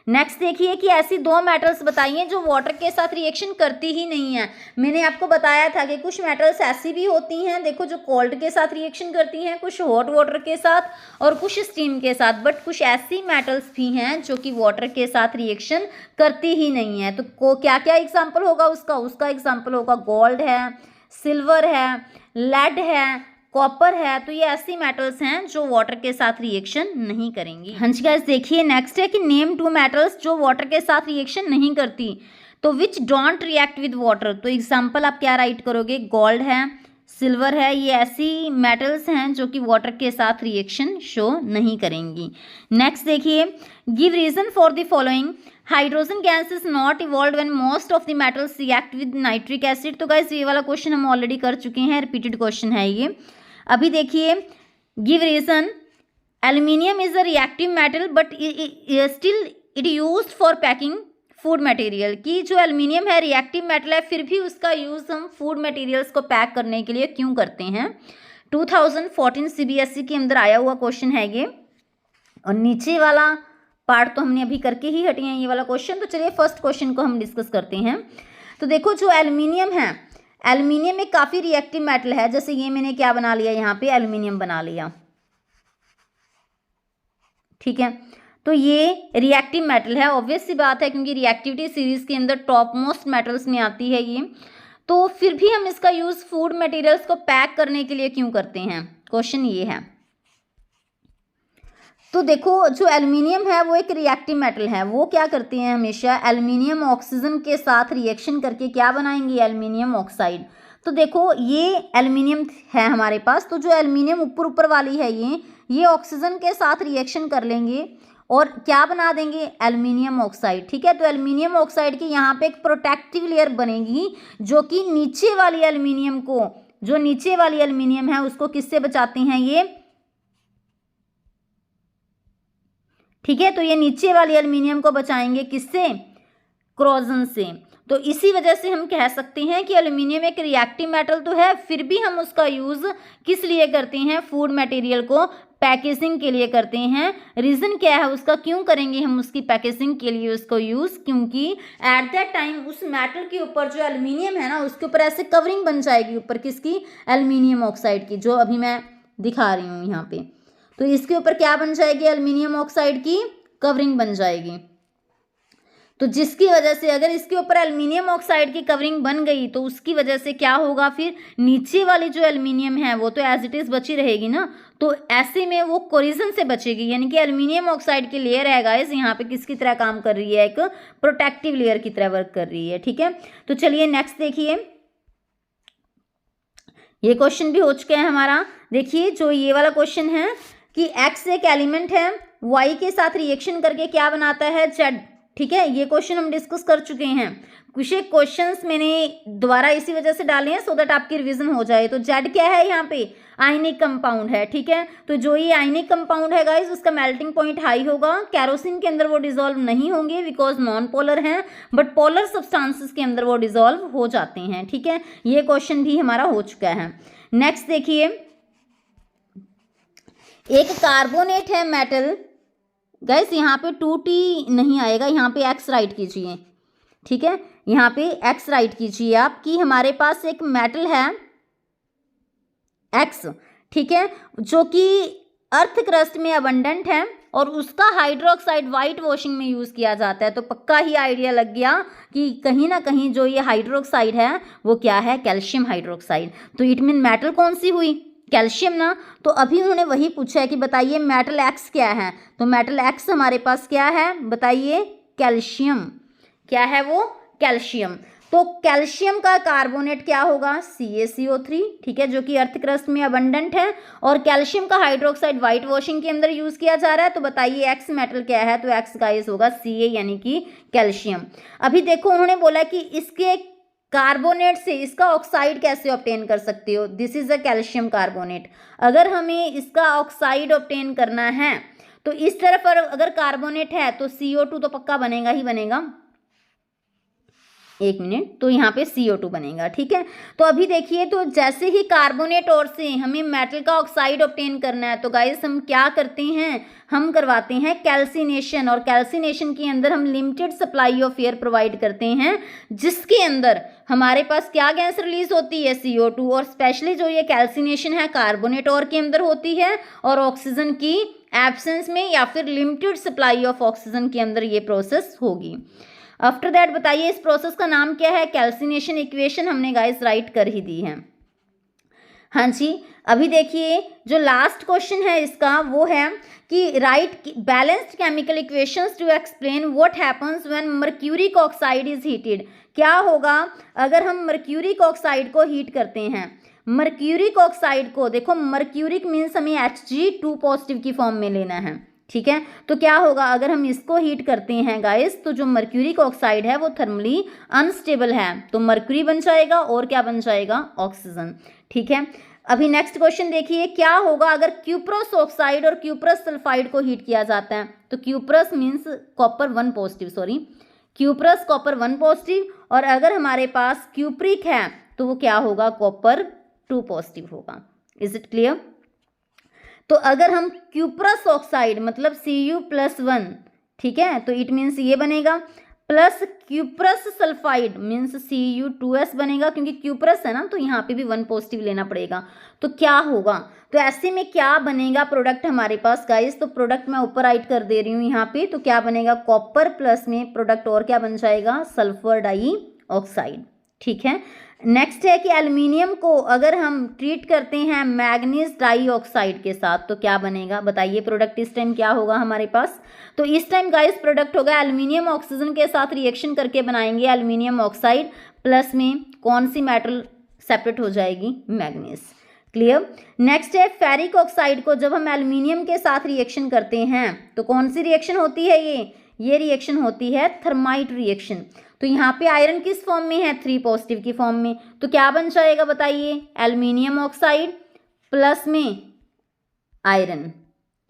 नेक्स्ट देखिए कि ऐसी दो मेटल्स बताइए जो वाटर के साथ रिएक्शन करती ही नहीं है। मैंने आपको बताया था कि कुछ मेटल्स ऐसी भी होती हैं, देखो, जो कोल्ड के साथ रिएक्शन करती हैं, कुछ हॉट वाटर के साथ और कुछ स्टीम के साथ। बट कुछ ऐसी मेटल्स भी हैं जो कि वाटर के साथ रिएक्शन करती ही नहीं है। तो क्या क्या एग्जाम्पल होगा उसका एग्जाम्पल होगा गोल्ड है, सिल्वर है, लेड है, कॉपर है। तो ये ऐसी मेटल्स हैं जो वाटर के साथ रिएक्शन नहीं करेंगी। हाँ जी गाइस, देखिए नेक्स्ट है कि नेम टू मेटल्स जो वाटर के साथ रिएक्शन नहीं करती। तो which don't react with water. तो एग्जांपल आप क्या राइट करोगे, गोल्ड है, सिल्वर है, ये ऐसी मेटल्स हैं जो कि वाटर के साथ रिएक्शन शो नहीं करेंगी। नेक्स्ट देखिए, give reason for the following. Hydrogen gas is not evolve when most of the metals react with nitric acid. तो गाइस ये वाला क्वेश्चन हम ऑलरेडी कर चुके हैं, रिपीटेड क्वेश्चन है ये। अभी देखिए, give reason. Aluminium is a reactive metal but still it used for packing food material. की जो एल्यूमिनियम है रिएक्टिव मेटल है, फिर भी उसका यूज़ हम फूड मटेरियल्स को पैक करने के लिए क्यों करते हैं। 2014 CBSE के अंदर आया हुआ क्वेश्चन है ये। और नीचे वाला पार्ट तो हमने अभी करके ही हटे हैं ये वाला क्वेश्चन। तो चलिए फर्स्ट क्वेश्चन को हम डिस्कस करते हैं। तो देखो जो एल्यूमिनियम है, एल्यूमिनियम एक काफ़ी रिएक्टिव मेटल है। जैसे ये मैंने क्या बना लिया, यहाँ पे एल्यूमिनियम बना लिया। ठीक है, तो ये रिएक्टिव मेटल है, ऑब्वियस सी बात है, क्योंकि रिएक्टिविटी सीरीज के अंदर टॉप मोस्ट मेटल्स में आती है ये। तो फिर भी हम इसका यूज़ फूड मटेरियल्स को पैक करने के लिए क्यों करते हैं, क्वेश्चन ये है। तो देखो जो एल्यूमिनियम है वो एक रिएक्टिव मेटल है। वो क्या करते हैं, हमेशा एल्यूमिनियम ऑक्सीजन के साथ रिएक्शन करके क्या बनाएंगे, एल्यूमिनियम ऑक्साइड। तो देखो ये एल्यूमिनियम है हमारे पास, तो जो एल्यूमिनियम ऊपर वाली है ये ऑक्सीजन के साथ रिएक्शन कर लेंगे और क्या बना देंगे, एल्यूमिनियम ऑक्साइड। ठीक है, तो एल्यूमिनियम ऑक्साइड की यहाँ पे एक प्रोटेक्टिव लेयर बनेगी जो कि नीचे वाली एल्यूमिनियम को, जो नीचे वाली एल्यूमिनियम है उसको किससे बचाते हैं ये। ठीक है, तो ये नीचे वाली एल्यूमिनियम को बचाएंगे किससे, क्रोजन से। तो इसी वजह से हम कह सकते हैं कि एल्यूमिनियम एक रिएक्टिव मेटल तो है, फिर भी हम उसका यूज़ किस लिए करते हैं, फूड मटेरियल को पैकेजिंग के लिए करते हैं। रीज़न क्या है उसका, क्यों करेंगे हम उसकी पैकेजिंग के लिए उसको यूज़, क्योंकि एट दैट टाइम उस मेटल के ऊपर जो एल्यूमिनियम है ना, उसके ऊपर ऐसे कवरिंग बन जाएगी ऊपर किसकी, एल्यूमिनियम ऑक्साइड की, जो अभी मैं दिखा रही हूँ यहाँ पे। तो इसके ऊपर क्या बन जाएगी, एल्यूमिनियम ऑक्साइड की कवरिंग बन जाएगी। तो जिसकी वजह से अगर इसके ऊपर एल्यूमिनियम ऑक्साइड की कवरिंग बन गई तो उसकी वजह से क्या होगा, फिर नीचे वाली जो एल्यूमिनियम है वो तो एज इट इज़ बची रहेगी ना। तो ऐसे में वो कोरिजन से बचेगी, यानी कि एल्यूमिनियम ऑक्साइड की लेयर है गाइस यहाँ पे किसकी तरह काम कर रही है, एक प्रोटेक्टिव लेयर की तरह वर्क कर रही है। ठीक है, तो चलिए नेक्स्ट देखिए, ये क्वेश्चन भी हो चुका है हमारा। देखिए जो ये वाला क्वेश्चन है कि X एक एलिमेंट है वाई के साथ रिएक्शन करके क्या बनाता है, जेड। ठीक है, ये क्वेश्चन हम डिस्कस कर चुके हैं। कुछ एक क्वेश्चंस मैंने दोबारा इसी वजह से डाले हैं सो दैट आपकी रिवीजन हो जाए। तो जेड क्या है यहाँ पे, आयनिक कंपाउंड है। ठीक है, तो जो ये आयनिक कंपाउंड है गाइस उसका मेल्टिंग पॉइंट हाई होगा। कैरोसिन के अंदर वो डिसॉल्व नहीं होंगे बिकॉज नॉन पोलर हैं, बट पोलर सब्सटेंसेस के अंदर वो डिसॉल्व हो जाते हैं। ठीक है, ये क्वेश्चन भी हमारा हो चुका है। नेक्स्ट देखिए, एक कार्बोनेट है मेटल। गाइस यहाँ पे 2T नहीं आएगा, यहाँ पे X राइट कीजिए। ठीक है, यहाँ पे X राइट कीजिए आप कि हमारे पास एक मेटल है X। ठीक है, जो कि अर्थ क्रस्ट में अबंडेंट है और उसका हाइड्रोक्साइड वाइट वॉशिंग में यूज़ किया जाता है। तो पक्का ही आइडिया लग गया कि कहीं ना कहीं जो ये हाइड्रोक्साइड है वो क्या है, कैल्शियम हाइड्रोक्साइड। तो इट मीन मेटल कौन सी हुई, कैल्शियम ना। तो अभी उन्होंने वही पूछा है कि बताइए मेटल एक्स क्या है। तो मेटल एक्स हमारे पास क्या है, बताइए, कैल्शियम। क्या है वो, कैल्शियम। तो कैल्शियम का कार्बोनेट क्या होगा, CaCO3। ठीक है, जो कि अर्थ क्रस्ट में अबंडेंट है और कैल्शियम का हाइड्रोक्साइड वाइट वॉशिंग के अंदर यूज किया जा रहा है। तो बताइए एक्स मेटल क्या है, तो एक्स गाइस होगा Ca यानी कि कैल्शियम। अभी देखो उन्होंने बोला कि इसके कार्बोनेट से इसका ऑक्साइड कैसे ऑब्टेन कर सकते हो, this is a calcium carbonate. अगर हमें इसका ऑक्साइड ऑब्टेन करना है तो इस तरफ अगर कार्बोनेट है तो CO2 तो पक्का बनेगा ही बनेगा। एक मिनट, तो यहाँ पे CO2 बनेगा। ठीक है, तो अभी देखिए, तो जैसे ही कार्बोनेट और से हमें मेटल का ऑक्साइड ऑब्टेन करना है तो गाइस हम क्या करते हैं, हम करवाते हैं कैल्सिनेशन। और कैल्सिनेशन के अंदर हम limited supply of air provide करते हैं, जिसके अंदर हमारे पास क्या गैस रिलीज होती है, CO2। और स्पेशली जो ये कैल्सिनेशन है कार्बोनेट और के अंदर होती है और ऑक्सीजन की एब्सेंस में या फिर लिमिटेड सप्लाई ऑफ ऑक्सीजन के अंदर ये प्रोसेस होगी। आफ्टर दैट बताइए इस प्रोसेस का नाम क्या है, कैल्सिनेशन। इक्वेशन हमने गाइस राइट कर ही दी है। हाँ जी, अभी देखिए जो लास्ट क्वेश्चन है इसका वो है कि write balanced chemical equations to explain what happens when mercuric oxide is heated. क्या होगा अगर हम मर्क्यूरिक ऑक्साइड को हीट करते हैं। मर्क्यूरिक ऑक्साइड को देखो, मर्क्यूरिक मीन्स हमें Hg2 पॉजिटिव की फॉर्म में लेना है। ठीक है, तो क्या होगा अगर हम इसको हीट करते हैं गाइस, तो जो मर्क्यूरिक ऑक्साइड है वो थर्मली अनस्टेबल है, तो मर्क्यूरी बन जाएगा और क्या बन जाएगा, ऑक्सीजन। ठीक है, अभी नेक्स्ट क्वेश्चन देखिए, क्या होगा अगर क्यूप्रस ऑक्साइड और क्यूप्रस सल्फाइड को हीट किया जाता है। तो cuprous means copper 1 positive, sorry, cuprous copper 1 positive, और अगर हमारे पास क्यूप्रिक है तो वो क्या होगा, कॉपर 2 पॉजिटिव होगा। Is it clear. तो अगर हम क्यूप्रस ऑक्साइड मतलब Cu+1, ठीक है, तो इट मीन्स ये बनेगा, plus cuprous sulphide means Cu2S बनेगा, क्योंकि क्यूप्रस है ना तो यहाँ पे भी 1 पॉजिटिव लेना पड़ेगा। तो क्या होगा, तो ऐसे में क्या बनेगा प्रोडक्ट हमारे पास गाइस। तो प्रोडक्ट मैं ऊपर राइट कर दे रही हूँ यहाँ पे, तो क्या बनेगा, कॉपर प्लस में प्रोडक्ट और क्या बन जाएगा, सल्फर डाइऑक्साइड। ठीक है, नेक्स्ट है कि एल्युमिनियम को अगर हम ट्रीट करते हैं मैग्नीज डाइऑक्साइड के साथ तो क्या बनेगा, बताइए प्रोडक्ट इस टाइम क्या होगा हमारे पास। तो इस टाइम गाइस प्रोडक्ट होगा एल्युमिनियम ऑक्सीजन के साथ रिएक्शन करके बनाएंगे एल्युमिनियम ऑक्साइड, प्लस में कौन सी मेटल सेपरेट हो जाएगी, मैग्नीज। क्लियर। नेक्स्ट है फेरिक ऑक्साइड को जब हम एल्युमिनियम के साथ रिएक्शन करते हैं तो कौन सी रिएक्शन होती है, ये रिएक्शन होती है थर्माइट रिएक्शन। तो यहाँ पे आयरन किस फॉर्म में है, 3 पॉजिटिव की फॉर्म में, तो क्या बन जाएगा बताइए, एल्युमिनियम ऑक्साइड प्लस में आयरन।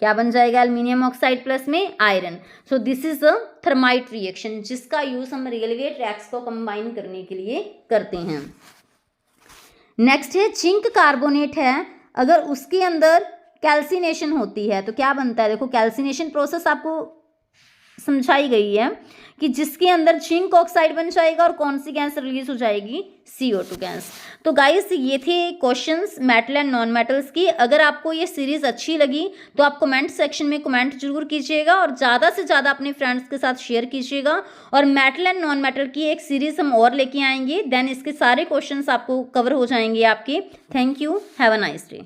क्या बन जाएगा, एल्युमिनियम ऑक्साइड प्लस में iron. So this is a thermite reaction, जिसका यूज हम रेलवे ट्रैक्स को कंबाइन करने के लिए करते हैं। नेक्स्ट है जिंक कार्बोनेट है, अगर उसके अंदर कैल्सिनेशन होती है तो क्या बनता है। देखो कैल्सिनेशन प्रोसेस आपको समझाई गई है कि जिसके अंदर जिंक ऑक्साइड बन जाएगा और कौन सी गैस रिलीज हो जाएगी, CO2 गैस। तो गाइस ये थे questions metal and non metals की। अगर आपको ये सीरीज अच्छी लगी तो आप कमेंट सेक्शन में कमेंट जरूर कीजिएगा और ज़्यादा से ज़्यादा अपने फ्रेंड्स के साथ शेयर कीजिएगा। और मेटल एंड नॉन मेटल की एक सीरीज हम और लेके आएंगे, देन इसके सारे क्वेश्चंस आपको कवर हो जाएंगे आपके। Thank you, have a nice day.